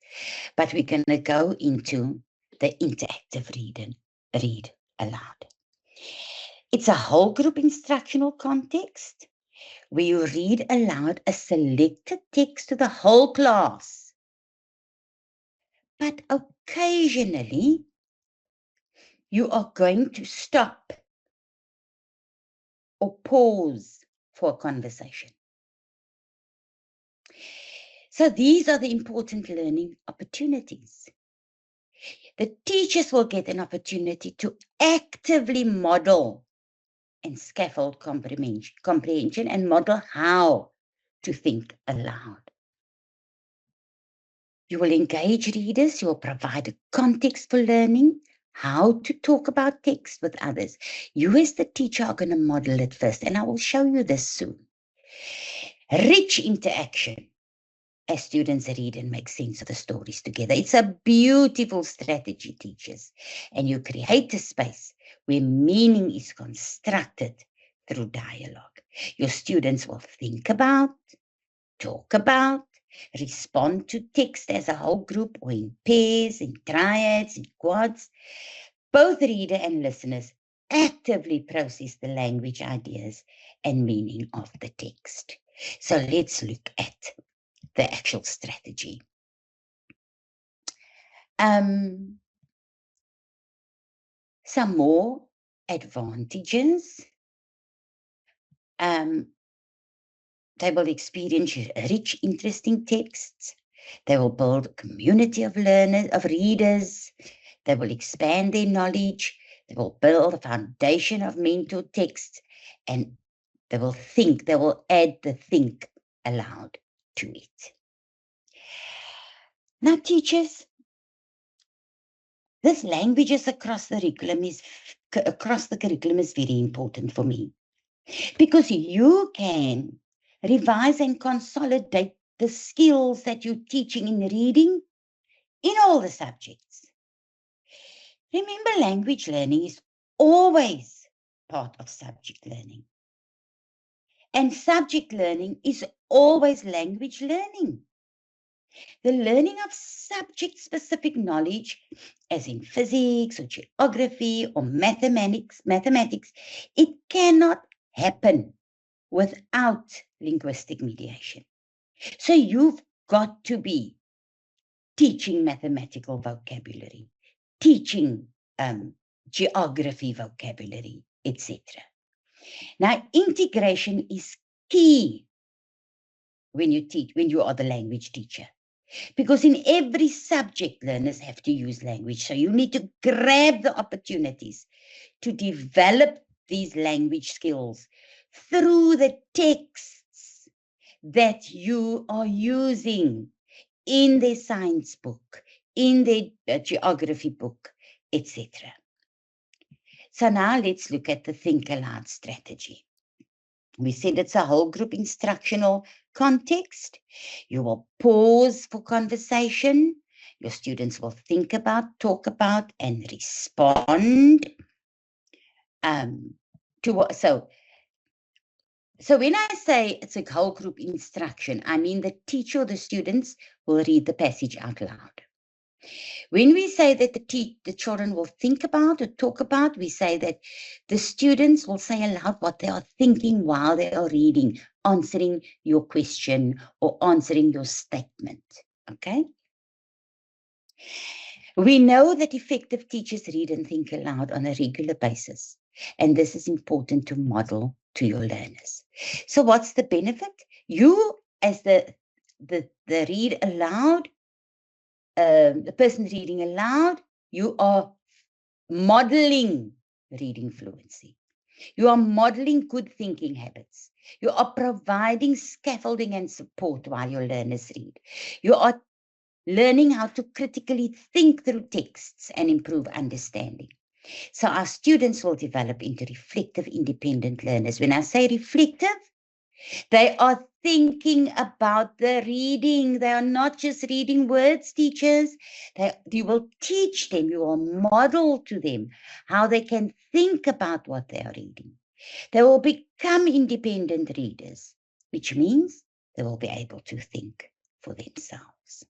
but we're going to go into the interactive read aloud. It's a whole group instructional context where you read aloud a selected text to the whole class. But occasionally, you are going to stop or pause for a conversation. So these are the important learning opportunities. The teachers will get an opportunity to actively model and scaffold comprehension and model how to think aloud. You will engage readers, you will provide a context for learning, how to talk about text with others. You as the teacher are going to model it first, and I will show you this soon. Rich interaction as students read and make sense of the stories together. It's a beautiful strategy, teachers, and you create a space where meaning is constructed through dialogue. Your students will think about, talk about, respond to text as a whole group or in pairs, in triads, in quads. Both reader and listeners actively process the language, ideas, and meaning of the text. So let's look at the actual strategy. Some more advantages. They will experience rich, interesting texts. They will build a community of learners, of readers. They will expand their knowledge. They will build a foundation of mental texts, and they will add the think aloud to it. Now, teachers, this languages across the curriculum is very important for me, because you can revise and consolidate the skills that you're teaching in reading in all the subjects. Remember, language learning is always part of subject learning. And subject learning is always language learning. The learning of subject-specific knowledge, as in physics or geography or mathematics, it cannot happen without linguistic mediation. So you've got to be teaching mathematical vocabulary, teaching geography vocabulary, etc. Now, integration is key when you are the language teacher, because in every subject, learners have to use language. So you need to grab the opportunities to develop these language skills through the texts that you are using in their science book, in their geography book, etc. So now let's look at the Think Aloud strategy. We said it's a whole group instructional context. You will pause for conversation. Your students will think about, talk about, and respond to what. So when I say it's a whole group instruction, I mean the teacher or the students will read the passage out loud. When we say that the children will think about or talk about, we say that the students will say aloud what they are thinking while they are reading, answering your question or answering your statement, okay? We know that effective teachers read and think aloud on a regular basis, and this is important to model to your learners. So what's the benefit? You, as the read aloud, the person reading aloud, you are modeling reading fluency. You are modeling good thinking habits. You are providing scaffolding and support while your learners read. You are learning how to critically think through texts and improve understanding. So our students will develop into reflective, independent learners. When I say reflective, they are thinking about the reading. They are not just reading words, teachers. You will teach them, you will model to them how they can think about what they are reading. They will become independent readers, which means they will be able to think for themselves.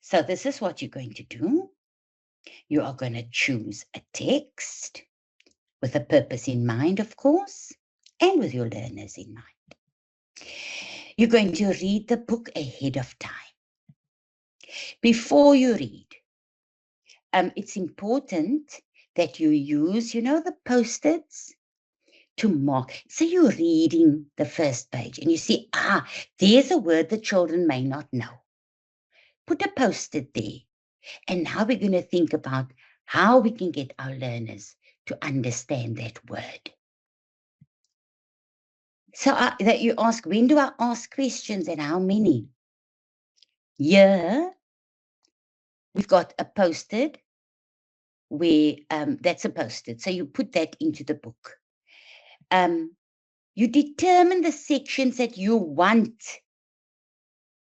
So this is what you're going to do. You are going to choose a text with a purpose in mind, of course, and with your learners in mind. You're going to read the book ahead of time. Before you read, it's important that you use, the Post-its to mark. So you're reading the first page and you see, there's a word the children may not know. Put a Post-it there. And now we're going to think about how we can get our learners to understand that word. So that you ask, when do I ask questions and how many? Here, we've got a Post-it where that's a Post-it. So you put that into the book. You determine the sections that you want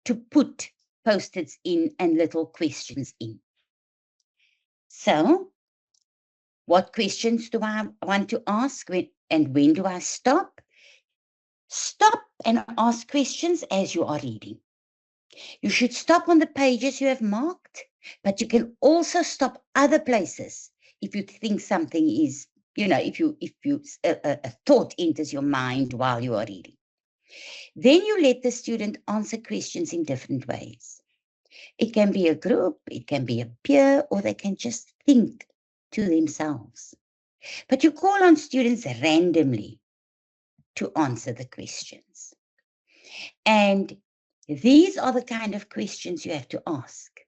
to put Post-its in and little questions in. So, what questions do I want to ask and when do I stop? Stop and ask questions as you are reading. You should stop on the pages you have marked, but you can also stop other places if you think something is, if a thought enters your mind while you are reading. Then you let the student answer questions in different ways. It can be a group, it can be a peer, or they can just think to themselves. But you call on students randomly to answer the questions. And these are the kind of questions you have to ask.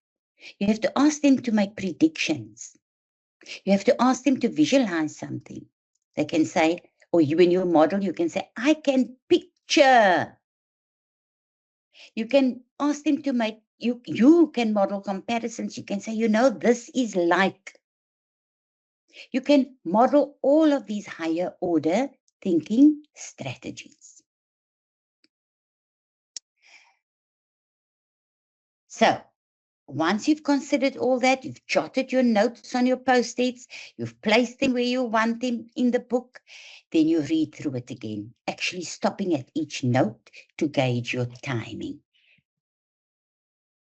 You have to ask them to make predictions. You have to ask them to visualize something. They can say, or when you model, you can say, I can picture. You can ask them to make, you can model comparisons. You can say, this is like. You can model all of these higher order thinking strategies. So, once you've considered all that, you've jotted your notes on your Post-its, you've placed them where you want them in the book, then you read through it again, actually stopping at each note to gauge your timing.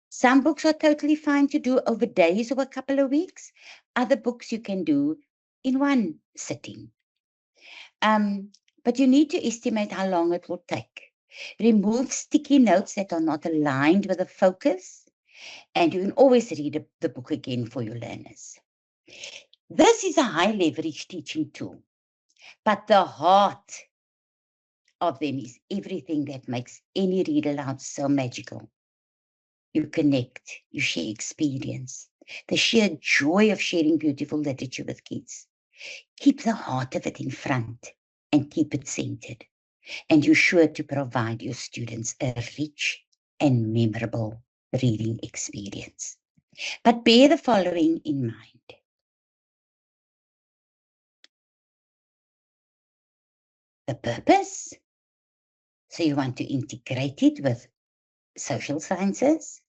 Some books are totally fine to do over days or a couple of weeks. Other books you can do in one sitting. But you need to estimate how long it will take. Remove sticky notes that are not aligned with the focus, and you can always read the book again for your learners. This is a high leverage teaching tool, but the heart of them is everything that makes any read aloud so magical. You connect, you share experience, the sheer joy of sharing beautiful literature with kids. Keep the heart of it in front and keep it centered. And you're sure to provide your students a rich and memorable reading experience. But bear the following in mind. The purpose. So you want to integrate it with social sciences.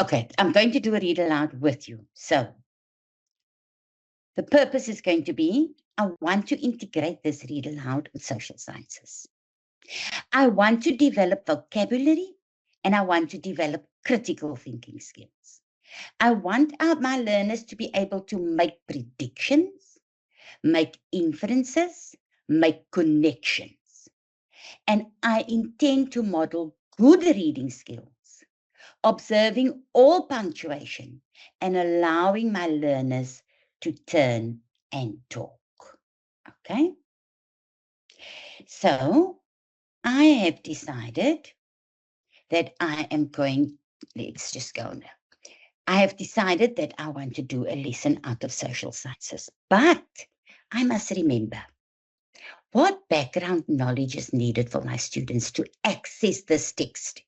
Okay, I'm going to do a read aloud with you. So the purpose is going to be, I want to integrate this read aloud with social sciences. I want to develop vocabulary and I want to develop critical thinking skills. I want my learners to be able to make predictions, make inferences, make connections. And I intend to model good reading skills, observing all punctuation and allowing my learners to turn and talk. Okay? So I have decided that I am going, let's just go now. I have decided that I want to do a lesson out of social sciences, but I must remember what background knowledge is needed for my students to access this text.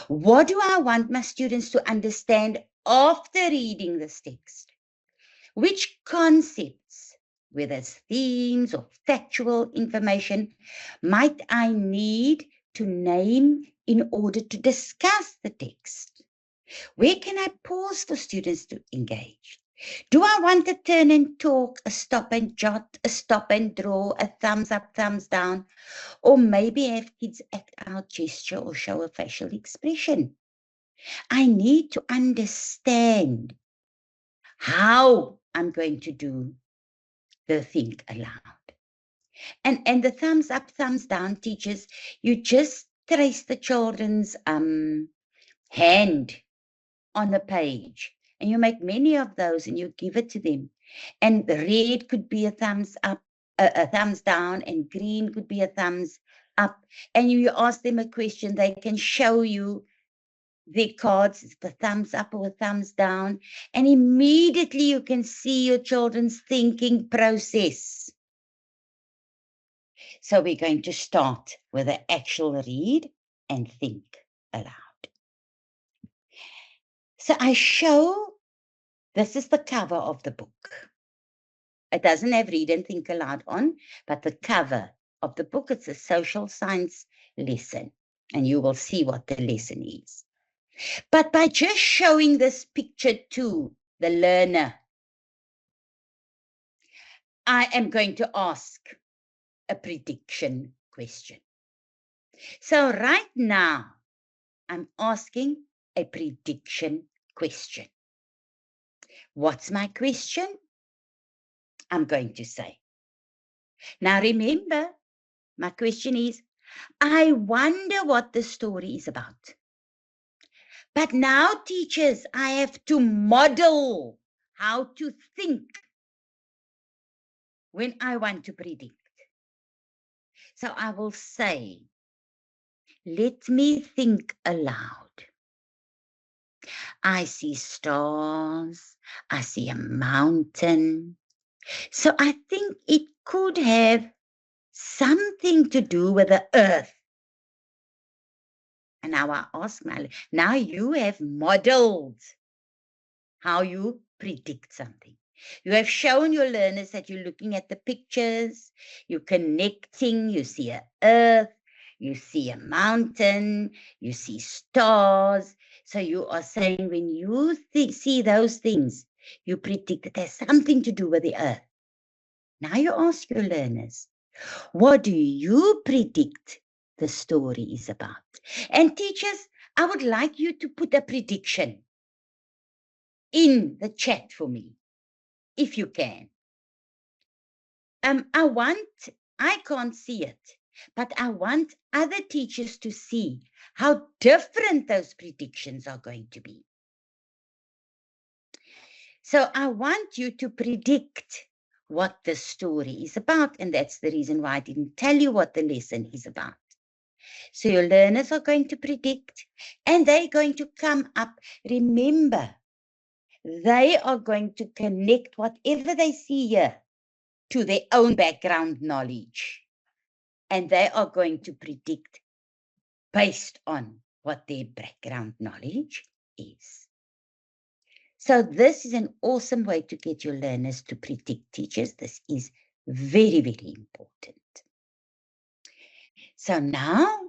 What do I want my students to understand after reading this text? Which concepts, whether it's themes or factual information, might I need to name in order to discuss the text? Where can I pause for students to engage? Do I want a turn and talk, a stop and jot, a stop and draw, a thumbs up, thumbs down, or maybe have kids act out gesture or show a facial expression? I need to understand how I'm going to do the think aloud. And the thumbs up, thumbs down, teachers, you just trace the children's hand on the page. And you make many of those and you give it to them. And the red could be a thumbs up, a thumbs down, and green could be a thumbs up. And you ask them a question, they can show you their cards, the thumbs up or thumbs down, and immediately you can see your children's thinking process. So we're going to start with the actual read and think aloud. So I show, this is the cover of the book. It doesn't have read and think aloud on, but the cover of the book, it's a social science lesson, and you will see what the lesson is. But by just showing this picture to the learner, I am going to ask a prediction question. So right now, I'm asking a prediction question. What's my question? I'm going to say. Now remember, my question is, I wonder what the story is about. But now, teachers, I have to model how to think when I want to predict. So I will say, let me think aloud. I see stars, I see a mountain. So I think it could have something to do with the earth. And now I ask now you have modeled how you predict something. You have shown your learners that you're looking at the pictures, you're connecting, you see an earth, you see a mountain, you see stars. So you are saying when you see those things, you predict that there's something to do with the earth. Now you ask your learners, what do you predict the story is about? And teachers, I would like you to put a prediction in the chat for me, if you can. I can't see it, but I want other teachers to see how different those predictions are going to be. So I want you to predict what the story is about, and that's the reason why I didn't tell you what the lesson is about. So your learners are going to predict, and they're going to come up. Remember, they are going to connect whatever they see here to their own background knowledge. And they are going to predict based on what their background knowledge is. So this is an awesome way to get your learners to predict, teachers. This is very, very important. So now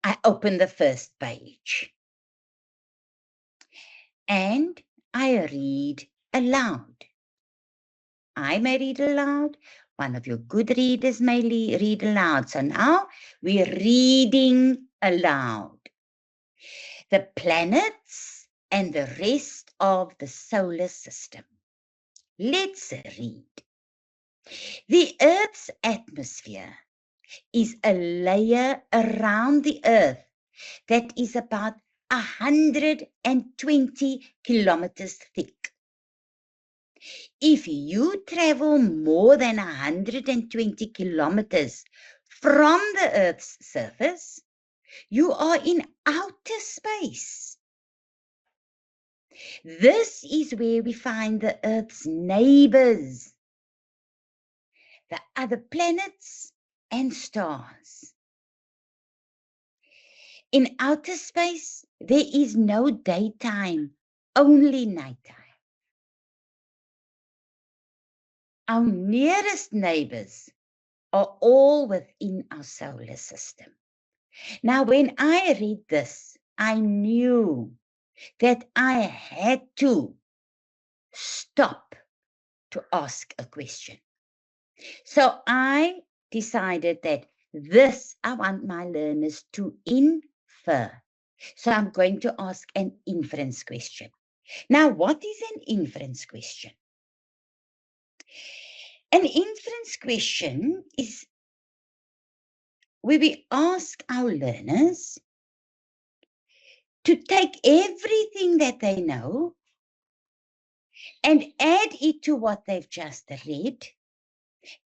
I open the first page and I read aloud. I may read aloud. One of your good readers may read aloud. So now we're reading aloud. The planets and the rest of the solar system. Let's read. The Earth's atmosphere is a layer around the Earth that is about 120 kilometers thick. If you travel more than 120 kilometers from the Earth's surface, you are in outer space. This is where we find the Earth's neighbors, the other planets and stars. In outer space, there is no daytime, only nighttime. Our nearest neighbors are all within our solar system. Now, when I read this, I knew that I had to stop to ask a question. So I decided that I want my learners to infer. So I'm going to ask an inference question. Now, what is an inference question? An inference question is where we ask our learners to take everything that they know and add it to what they've just read,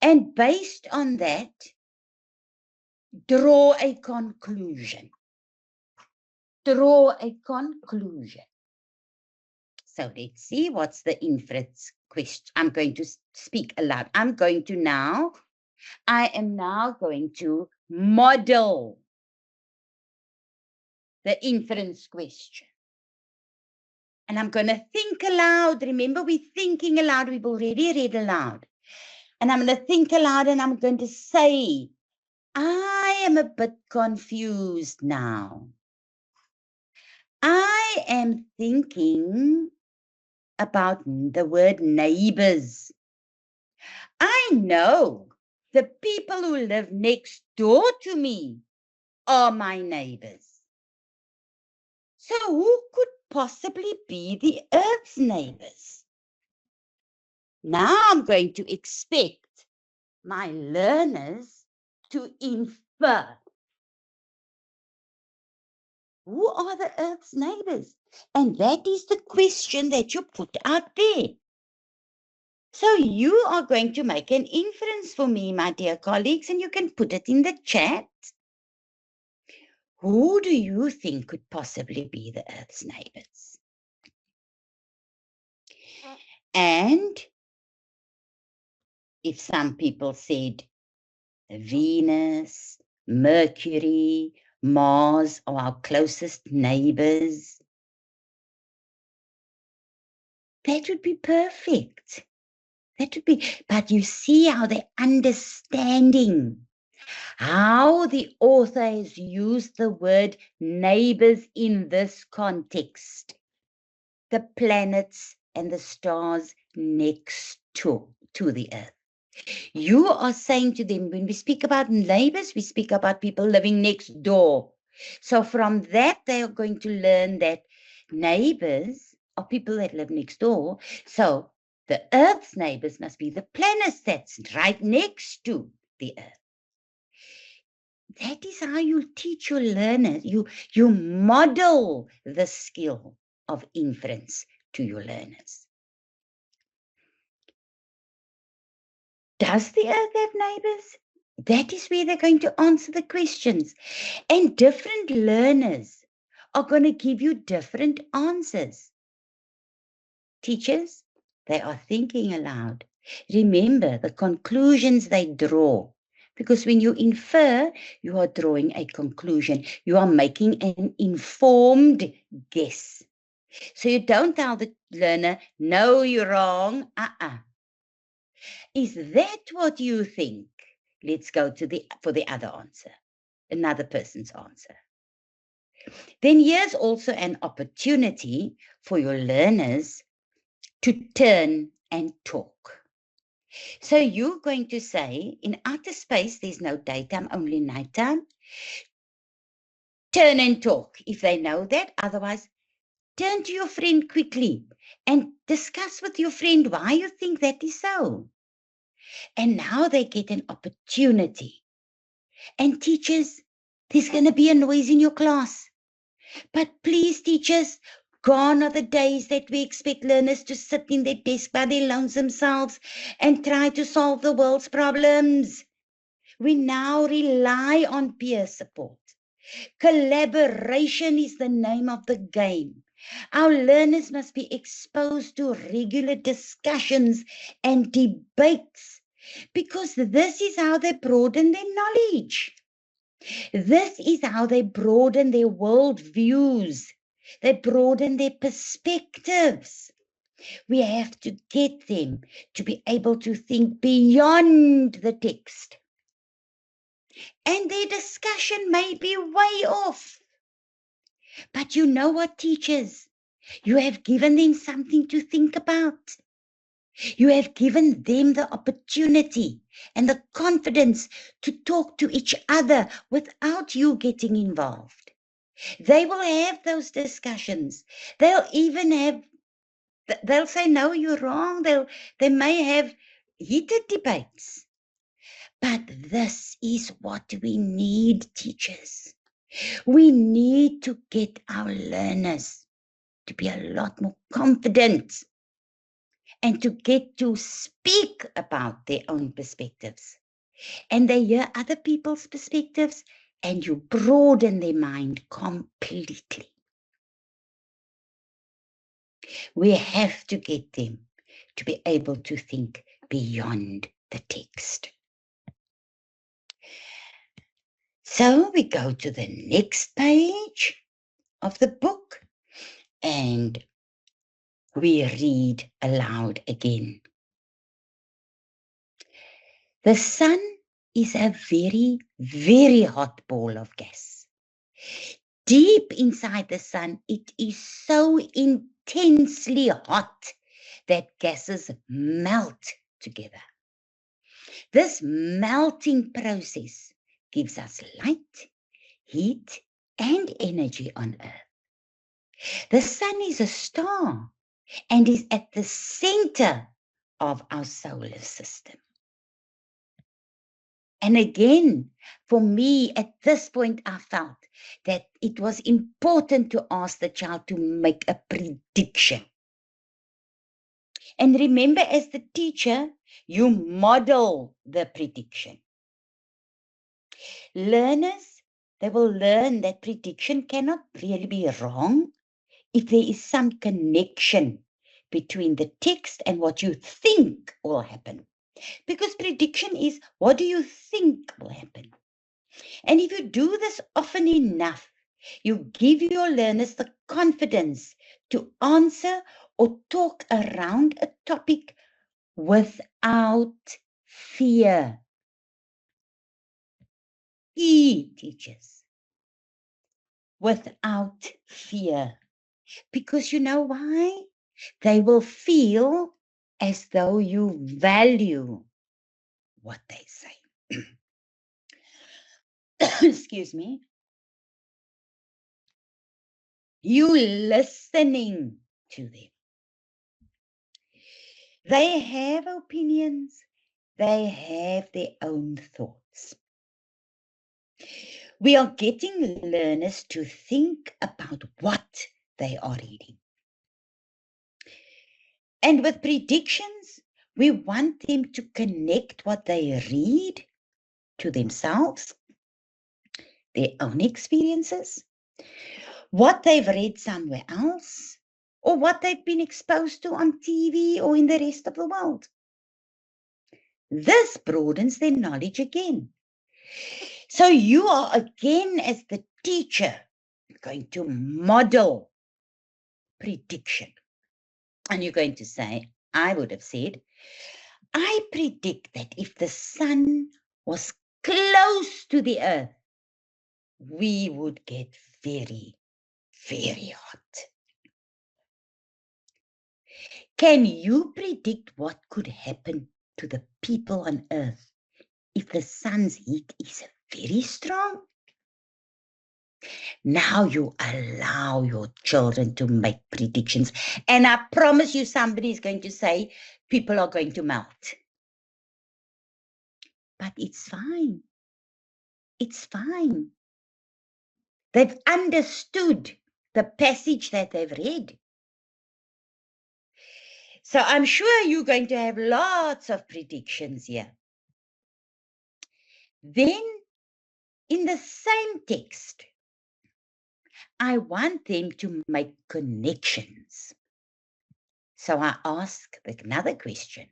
and based on that, draw a conclusion. Draw a conclusion. So let's see what's the inference question. I'm going to speak aloud. I am now going to model the inference question. And I'm going to think aloud. Remember, we're thinking aloud. We've already read aloud. And I'm going to think aloud and I'm going to say, I am a bit confused now. I am thinking about the word neighbors. I know the people who live next door to me are my neighbors. So who could possibly be the Earth's neighbors? Now I'm going to expect my learners to infer. Who are the Earth's neighbors? And that is the question that you put out there. So you are going to make an inference for me, my dear colleagues, and you can put it in the chat. Who do you think could possibly be the Earth's neighbors? And if some people said Venus, Mercury, Mars are our closest neighbors, that would be perfect. That would be, but you see how they're understanding how the author has used the word neighbors in this context. The planets and the stars next to the Earth. You are saying to them, when we speak about neighbors, we speak about people living next door. So from that, they are going to learn that neighbors are people that live next door. So the Earth's neighbors must be the planets that's right next to the Earth. That is how you teach your learners. You model the skill of inference to your learners. Does the Earth have neighbors? That is where they're going to answer the questions. And different learners are going to give you different answers. Teachers, they are thinking aloud. Remember the conclusions they draw. Because when you infer, you are drawing a conclusion. You are making an informed guess. So you don't tell the learner, no, you're wrong. Is that what you think? Let's go for the other answer, another person's answer. Then here's also an opportunity for your learners to turn and talk. So you're going to say, in outer space, there's no daytime, only nighttime. Turn and talk if they know that. Otherwise, turn to your friend quickly and discuss with your friend why you think that is so. And now they get an opportunity. And teachers, there's going to be a noise in your class. But please, teachers, gone are the days that we expect learners to sit in their desk by their lonesome selves and try to solve the world's problems. We now rely on peer support. Collaboration is the name of the game. Our learners must be exposed to regular discussions and debates, because this is how they broaden their knowledge. This is how they broaden their world views. They broaden their perspectives. We have to get them to be able to think beyond the text. And their discussion may be way off. But you know what, teachers? You have given them something to think about. You have given them the opportunity and the confidence to talk to each other without you getting involved. They will have those discussions. They'll say, no, you're wrong. They may have heated debates. But this is what we need, teachers. We need to get our learners to be a lot more confident and to get to speak about their own perspectives. And they hear other people's perspectives, and you broaden their mind completely. We have to get them to be able to think beyond the text. So we go to the next page of the book and we read aloud again. The sun is a very, very hot ball of gas. Deep inside the sun, it is so intensely hot that gases melt together. This melting process gives us light, heat, and energy on Earth. The sun is a star and is at the center of our solar system. And again, for me, at this point, I felt that it was important to ask the child to make a prediction. And remember, as the teacher, you model the prediction. Learners, they will learn that prediction cannot really be wrong if there is some connection between the text and what you think will happen. Because prediction is, what do you think will happen? And if you do this often enough, you give your learners the confidence to answer or talk around a topic without fear. Teachers, without fear. Because you know why? They will feel as though you value what they say. Excuse me. You listening to them. They have opinions. They have their own thoughts. We are getting learners to think about what they are reading. And with predictions, we want them to connect what they read to themselves, their own experiences, what they've read somewhere else, or what they've been exposed to on TV or in the rest of the world. This broadens their knowledge again. So you are again, as the teacher, going to model prediction. And you're going to say, I would have said, I predict that if the sun was close to the earth, we would get very, very hot. Can you predict what could happen to the people on earth if the sun's heat is very strong? Now you allow your children to make predictions. And I promise you somebody is going to say, people are going to melt. But it's fine. It's fine. They've understood the passage that they've read. So I'm sure you're going to have lots of predictions here. Then, in the same text, I want them to make connections. So I ask another question.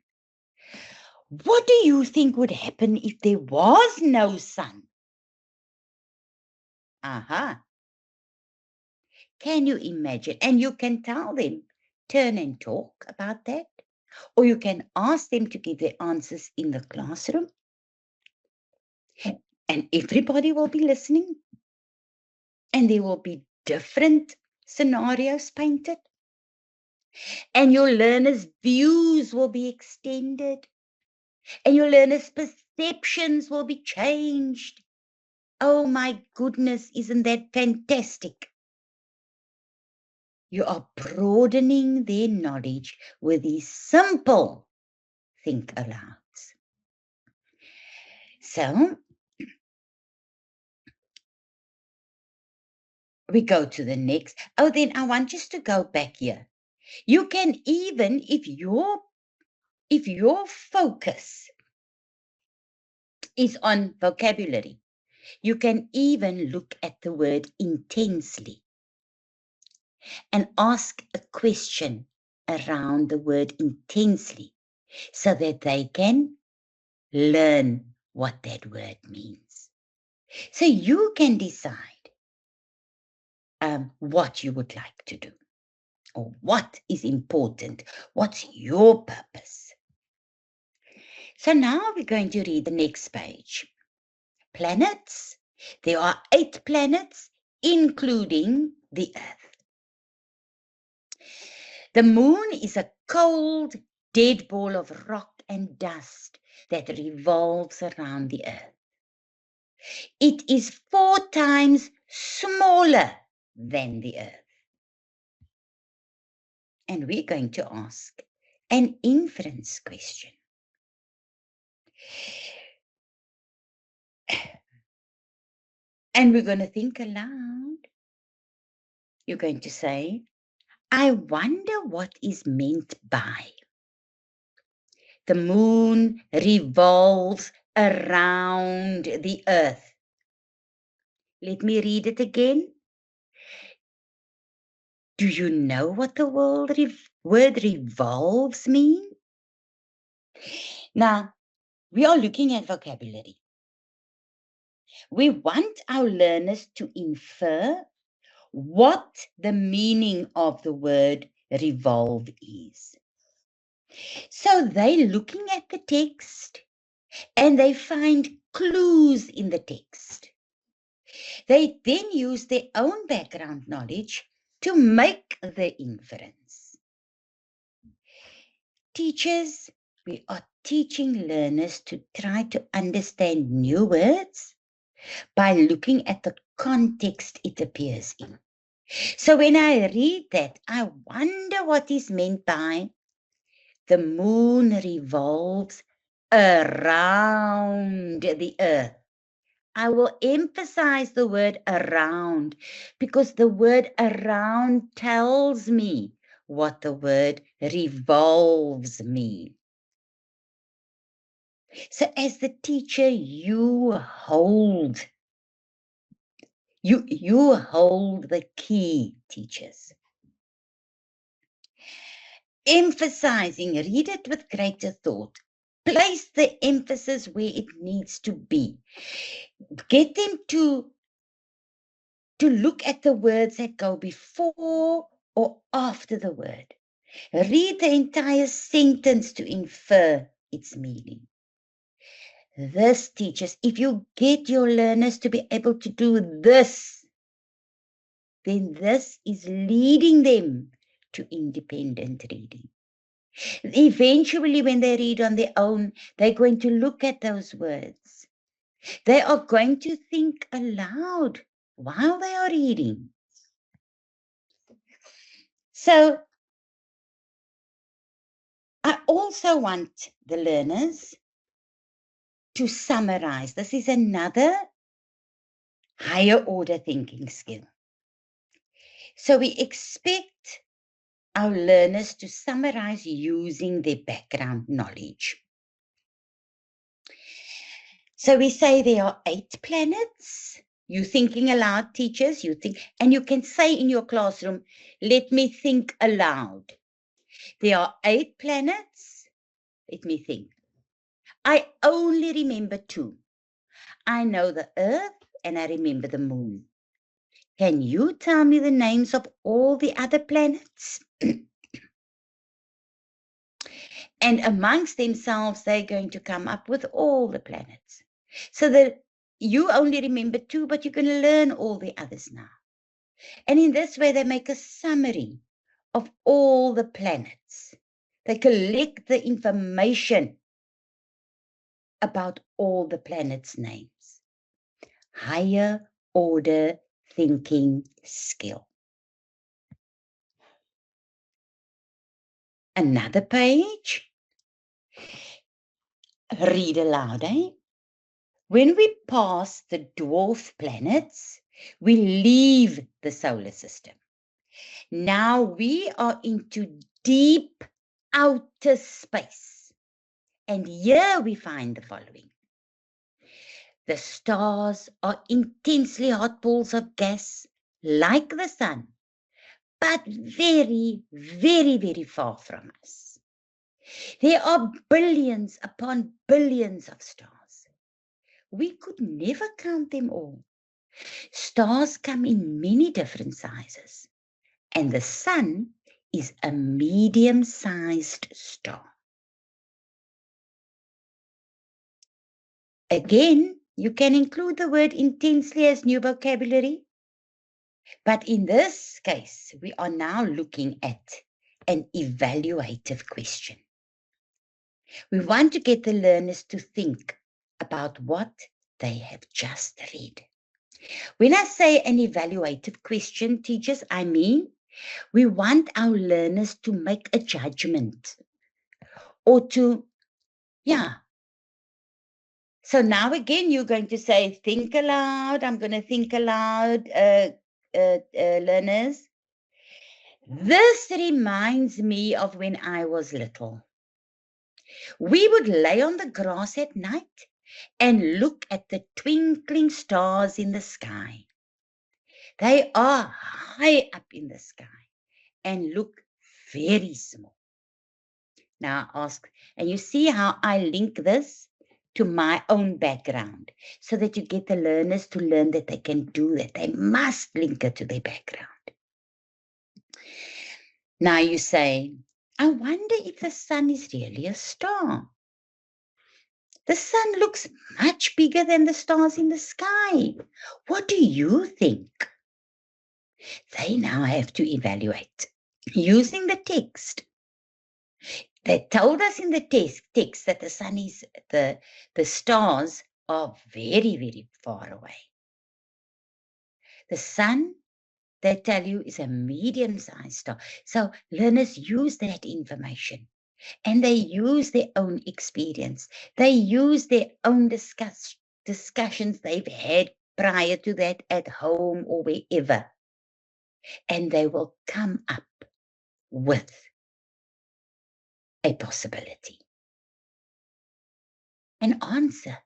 What do you think would happen if there was no sun? Aha. Can you imagine? And you can tell them, turn and talk about that. Or you can ask them to give their answers in the classroom. And everybody will be listening. And there will be different scenarios painted. And your learners' views will be extended. And your learners' perceptions will be changed. Oh my goodness, isn't that fantastic? You are broadening their knowledge with these simple think alouds. So we go to the next. Oh, then I want us to go back here. You can even, if your focus is on vocabulary, you can even look at the word intensely and ask a question around the word intensely so that they can learn what that word means. So you can decide what you would like to do or what is important. What's your purpose? So now we're going to read the next page. Planets. There are 8 planets, including the Earth. The moon is a cold, dead ball of rock and dust that revolves around the Earth. It is 4 times smaller than the Earth. And we're going to ask an inference question. And we're going to think aloud. You're going to say, I wonder what is meant by the moon revolves around the Earth. Let me read it again. Do you know what the word revolves mean? Now, we are looking at vocabulary. We want our learners to infer what the meaning of the word revolve is. So they're looking at the text and they find clues in the text. They then use their own background knowledge to make the inference. Teachers, we are teaching learners to try to understand new words by looking at the context it appears in. So when I read that, I wonder what is meant by the moon revolves around the Earth. I will emphasize the word around because the word around tells me what the word revolves means. So as the teacher, you hold the key, teachers. Emphasizing, read it with greater thought. Place the emphasis where it needs to be. Get them to look at the words that go before or after the word. Read the entire sentence to infer its meaning. This, teachers, if you get your learners to be able to do this, then this is leading them to independent reading. Eventually, when they read on their own, they're going to look at those words. They are going to think aloud while they are reading. So, I also want the learners to summarize. This is another higher order thinking skill. So we expect our learners to summarize using their background knowledge. So we say there are 8 planets. You're thinking aloud, teachers. You think, and you can say in your classroom, let me think aloud. There are 8 planets. Let me think. I only remember 2. I know the Earth and I remember the Moon. Can you tell me the names of all the other planets? And amongst themselves, they're going to come up with all the planets. So that you only remember 2, but you're going to learn all the others now. And in this way, they make a summary of all the planets. They collect the information about all the planets' names. Higher order thinking skill. Another page. Read aloud, eh? When we pass the dwarf planets, we leave the solar system. Now we are into deep outer space. And here we find the following. The stars are intensely hot balls of gas, like the sun, but very, very, very far from us. There are billions upon billions of stars. We could never count them all. Stars come in many different sizes, and the sun is a medium-sized star. Again, you can include the word intensely as new vocabulary, but in this case, we are now looking at an evaluative question. We want to get the learners to think about what they have just read. When I say an evaluative question, teachers, I mean we want our learners to make a judgment or to, So now again, you're going to say, think aloud. I'm going to think aloud, learners. This reminds me of when I was little. We would lay on the grass at night and look at the twinkling stars in the sky. They are high up in the sky and look very small. Now ask, and you see how I link this to my own background so that you get the learners to learn that they can do that. They must link it to their background. Now you say, I wonder if the sun is really a star. The sun looks much bigger than the stars in the sky. What do you think? They now have to evaluate using the text. They told us in the text that the sun is, the stars are very, very far away. The sun, they tell you, is a medium-sized star. So learners use that information and they use their own experience. They use their own discussions they've had prior to that at home or wherever. And they will come up with a possibility, an answer.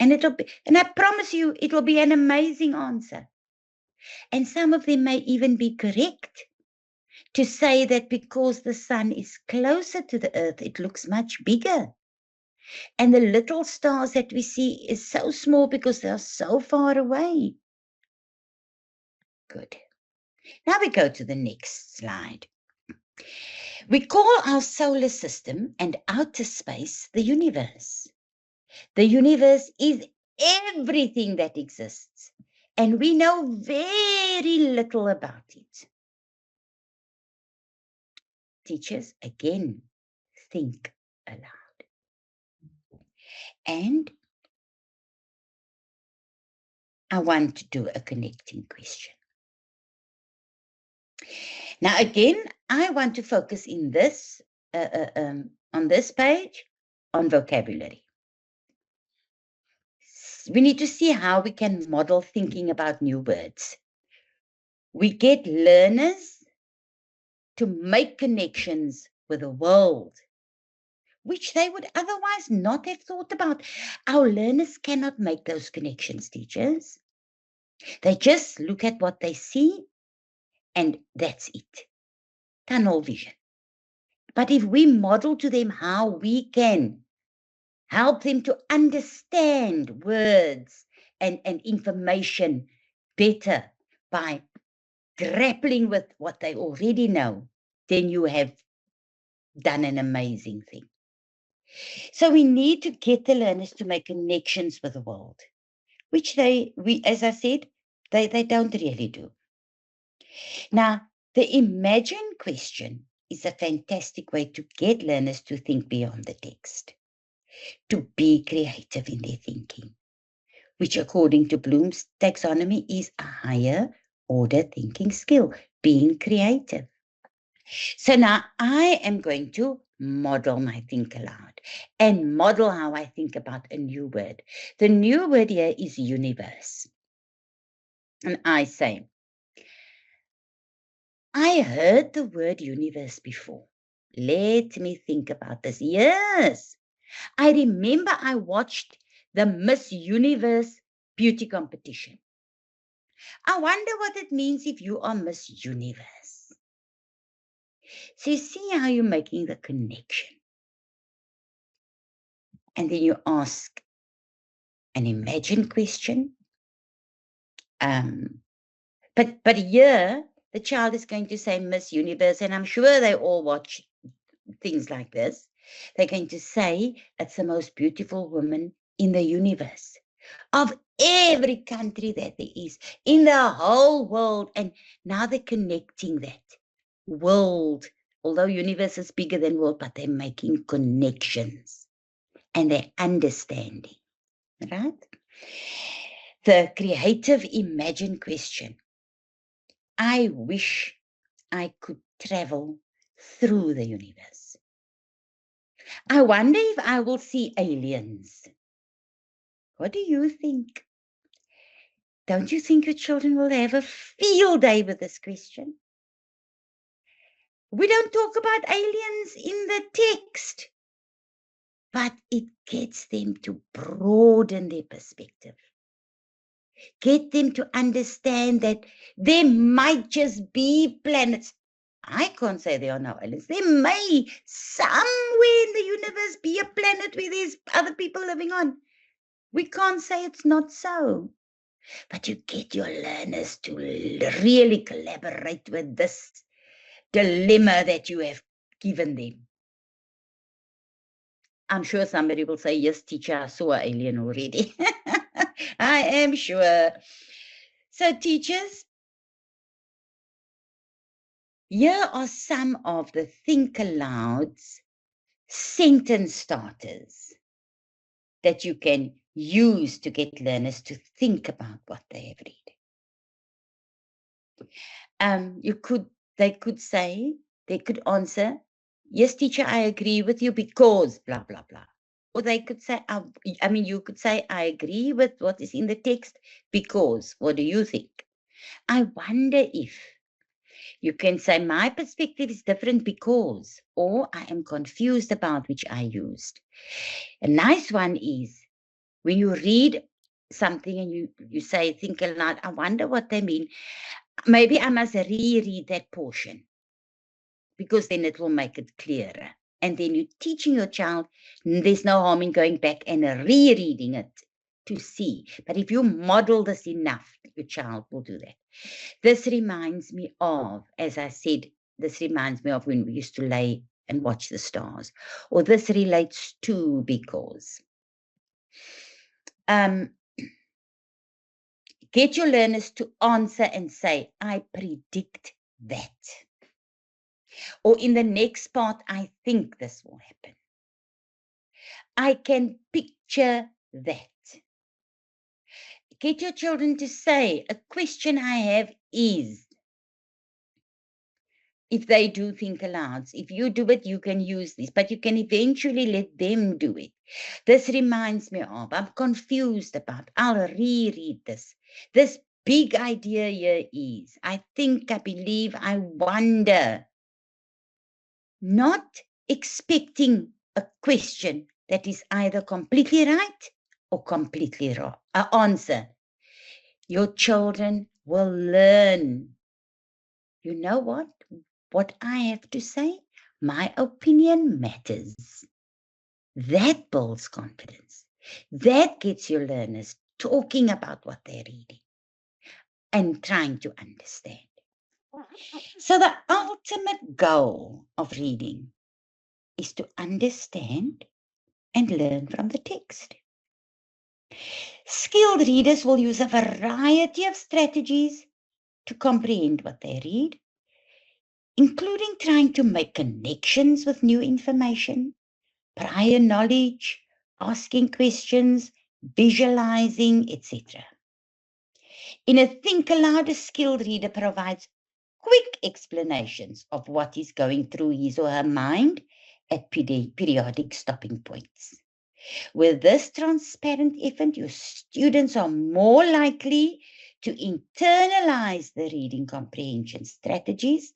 And I promise you, it will be an amazing answer. And some of them may even be correct to say that because the sun is closer to the earth, it looks much bigger. And the little stars that we see is so small because they are so far away. Good. Now we go to the next slide. We call our solar system and outer space the universe. The universe is everything that exists, and we know very little about it. Teachers, again, think aloud. And I want to do a connecting question. Now, again, I want to focus in this, on this page, on vocabulary. We need to see how we can model thinking about new words. We get learners to make connections with the world, which they would otherwise not have thought about. Our learners cannot make those connections, teachers. They just look at what they see, and that's it. Tunnel vision. But if we model to them how we can help them to understand words and information better by grappling with what they already know, then you have done an amazing thing. So we need to get the learners to make connections with the world, which as I said, they don't really do. Now, the imagine question is a fantastic way to get learners to think beyond the text, to be creative in their thinking, which according to Bloom's taxonomy is a higher order thinking skill, being creative. So now I am going to model my think aloud and model how I think about a new word. The new word here is universe. And I say, I heard the word universe before. Let me think about this. Yes, I remember I watched the Miss Universe beauty competition. I wonder what it means if you are Miss Universe. So you see how you're making the connection. And then you ask an imagined question. But here, the child is going to say Miss Universe, and I'm sure they all watch things like this. They're going to say, it's the most beautiful woman in the universe. Of every country that there is, in the whole world. And now they're connecting that. World, although universe is bigger than world, but they're making connections. And they're understanding, right? The creative imagine question. I wish I could travel through the universe. I wonder if I will see aliens. What do you think? Don't you think your children will have a field day with this question? We don't talk about aliens in the text, but it gets them to broaden their perspective. Get them to understand that there might just be planets. I can't say there are no aliens. There may somewhere in the universe be a planet where there's other people living on. We can't say it's not so. But you get your learners to really collaborate with this dilemma that you have given them. I'm sure somebody will say, yes, teacher, I saw an alien already. I am sure. So teachers, here are some of the Think Aloud's sentence starters that you can use to get learners to think about what they have read. They could answer, yes, teacher, I agree with you because blah, blah, blah. Or they could say, you could say, I agree with what is in the text because, what do you think? I wonder if you can say, my perspective is different because, or I am confused about, which I used. A nice one is when you read something and you say, think aloud, I wonder what they mean. Maybe I must reread that portion because then it will make it clearer. And then you're teaching your child, there's no harm in going back and rereading it to see. But if you model this enough, your child will do that. This reminds me of, as I said, this reminds me of when we used to lay and watch the stars. Or this relates to because. Get your learners to answer and say, I predict that. Or in the next part, I think this will happen. I can picture that. Get your children to say, a question I have is, if they do think aloud, if you do it, you can use this, but you can eventually let them do it. This reminds me of, I'm confused about, I'll reread this. This big idea here is, I think, I believe, I wonder. Not expecting a question that is either completely right or completely wrong. Answer. Your children will learn. You know what? What I have to say, my opinion matters. That builds confidence. That gets your learners talking about what they're reading and trying to understand. So the ultimate goal of reading is to understand and learn from the text. Skilled readers will use a variety of strategies to comprehend what they read, including trying to make connections with new information, prior knowledge, asking questions, visualizing, etc. In a Think Aloud, a skilled reader provides quick explanations of what is going through his or her mind at periodic stopping points. With this transparent effort, your students are more likely to internalize the reading comprehension strategies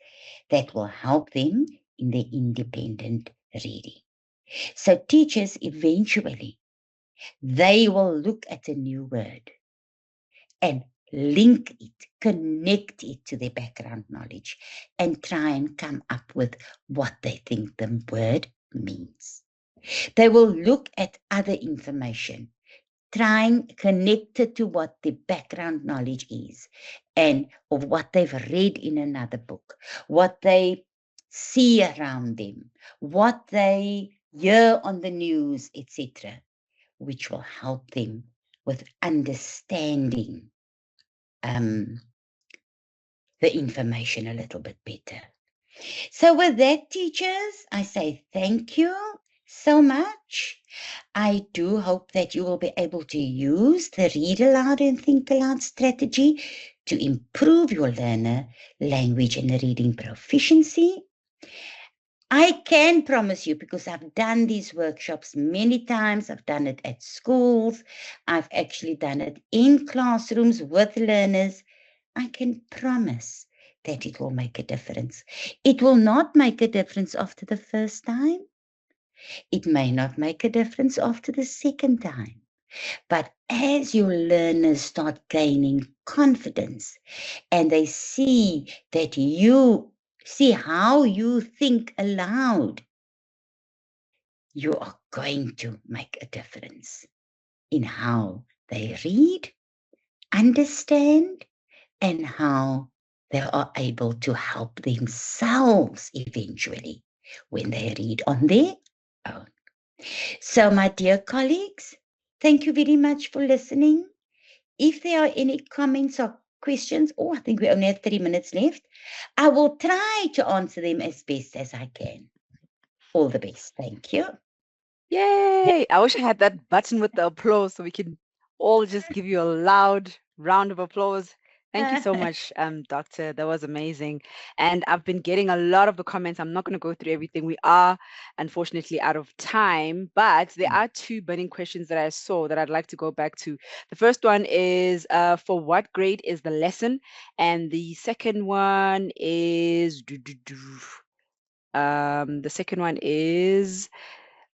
that will help them in their independent reading. So teachers eventually, they will look at a new word and link it, connect it to their background knowledge and try and come up with what they think the word means. They will look at other information, try and connect it to what the background knowledge is and of what they've read in another book, what they see around them, what they hear on the news, etc., which will help them with understanding the information a little bit better. So with that, teachers, I say thank you so much. I do hope that you will be able to use the Read Aloud and Think Aloud strategy to improve your learner language and reading proficiency. I can promise you, because I've done these workshops many times, I've done it at schools, I've actually done it in classrooms with learners, I can promise that it will make a difference. It will not make a difference after the first time. It may not make a difference after the second time. But as your learners start gaining confidence and they see that you see how you think aloud, you are going to make a difference in how they read, understand, and how they are able to help themselves eventually when they read on their own. So, my dear colleagues, thank you very much for listening. If there are any comments or questions, I think we only have 3 minutes left, I will try to answer them as best as I can. All the best. Thank you. Yay! I wish I had that button with the applause so we can all just give you a loud round of applause. Thank you so much, Doctor. That was amazing. And I've been getting a lot of the comments. I'm not going to go through everything. We are unfortunately out of time, but there are 2 burning questions that I saw that I'd like to go back to. The first one is, for what grade is the lesson? And the second one is,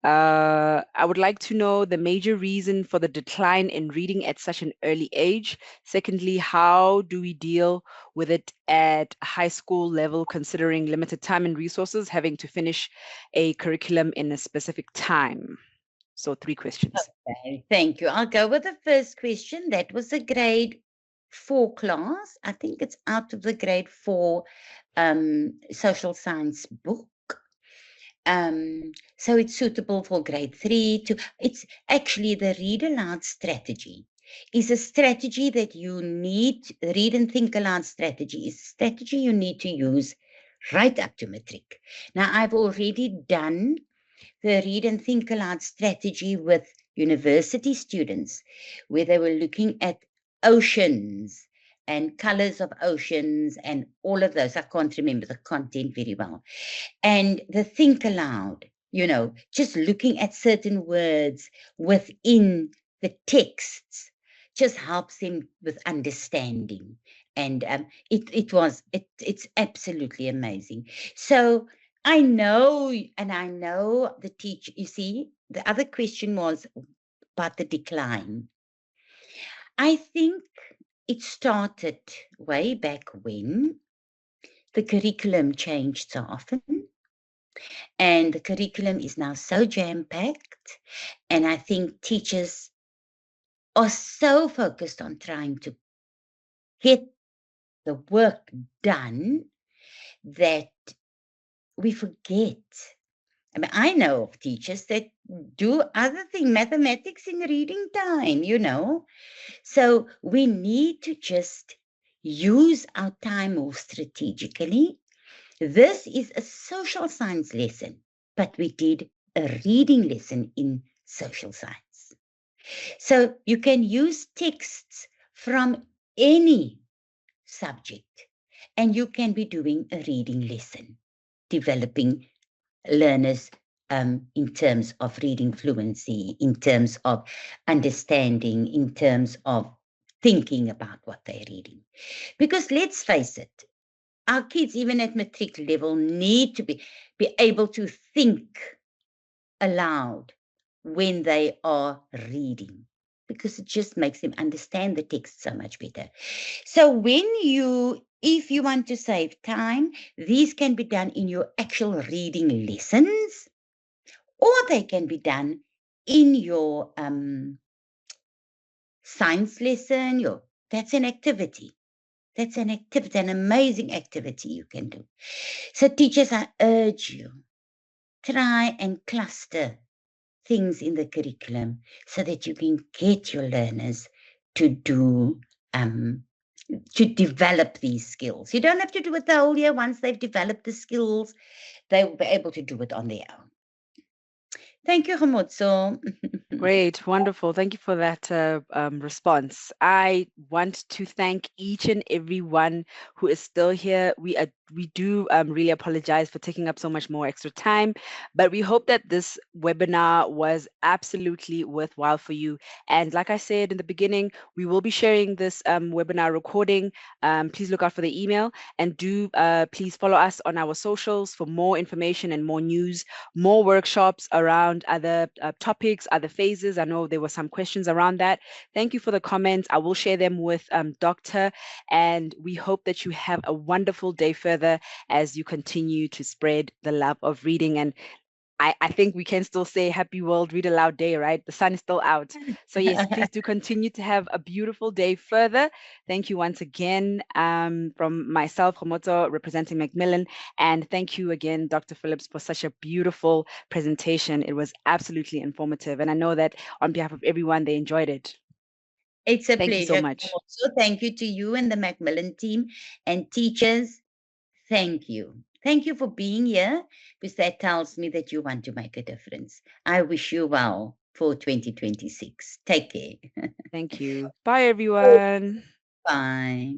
I would like to know the major reason for the decline in reading at such an early age. Secondly, how do we deal with it at high school level, considering limited time and resources, having to finish a curriculum in a specific time? So 3 questions. Okay, thank you. I'll go with the first question. That was a grade 4 class. I think it's out of the grade 4 social science book. So it's suitable for grade 3 to, it's actually the Read Aloud strategy is a strategy that you need, Read and Think Aloud strategy is a strategy you need to use right up to matric. Now, I've already done the Read and Think Aloud strategy with university students, where they were looking at oceans and colors of oceans and all of those. I can't remember the content very well. And the think aloud, just looking at certain words within the texts just helps them with understanding. And it's absolutely amazing. So I know the teacher, you see, the other question was about the decline. I think it started way back when the curriculum changed so often. And the curriculum is now so jam-packed. And I think teachers are so focused on trying to get the work done that we forget. I mean, I know of teachers that do other things, mathematics in reading time. So we need to just use our time more strategically. This is a social science lesson, but we did a reading lesson in social science. So you can use texts from any subject, and you can be doing a reading lesson, developing learners in terms of reading fluency, in terms of understanding, in terms of thinking about what they're reading. Because let's face it, our kids, even at matric level, need to be able to think aloud when they are reading, because it just makes them understand the text so much better. So if you want to save time, these can be done in your actual reading lessons, or they can be done in your science lesson. That's an activity. That's an activity, an amazing activity you can do. So teachers, I urge you, try and cluster things in the curriculum so that you can get your learners to do to develop these skills. You don't have to do it the whole year. Once they've developed the skills, they will be able to do it on their own. Thank you, Gamotso. Great, wonderful. Thank you for that response. I want to thank each and every one who is still here. We do really apologize for taking up so much more extra time, but we hope that this webinar was absolutely worthwhile for you. And like I said in the beginning, we will be sharing this webinar recording. Please look out for the email, and do please follow us on our socials for more information and more news, more workshops around other topics, other phases. I know there were some questions around that. Thank you for the comments. I will share them with Dr. And we hope that you have a wonderful day further as you continue to spread the love of reading. And I think we can still say Happy World Read Aloud Day, right? The sun is still out. So yes, please do continue to have a beautiful day further. Thank you once again from myself, Homoto, representing Macmillan. And thank you again, Dr. Phillips, for such a beautiful presentation. It was absolutely informative. And I know that on behalf of everyone, they enjoyed it. It's a Thank pleasure. you so much. Also, thank you to you and the Macmillan team and teachers. Thank you. Thank you for being here, because that tells me that you want to make a difference. I wish you well for 2026. Take care. Thank you. Bye, everyone. Bye.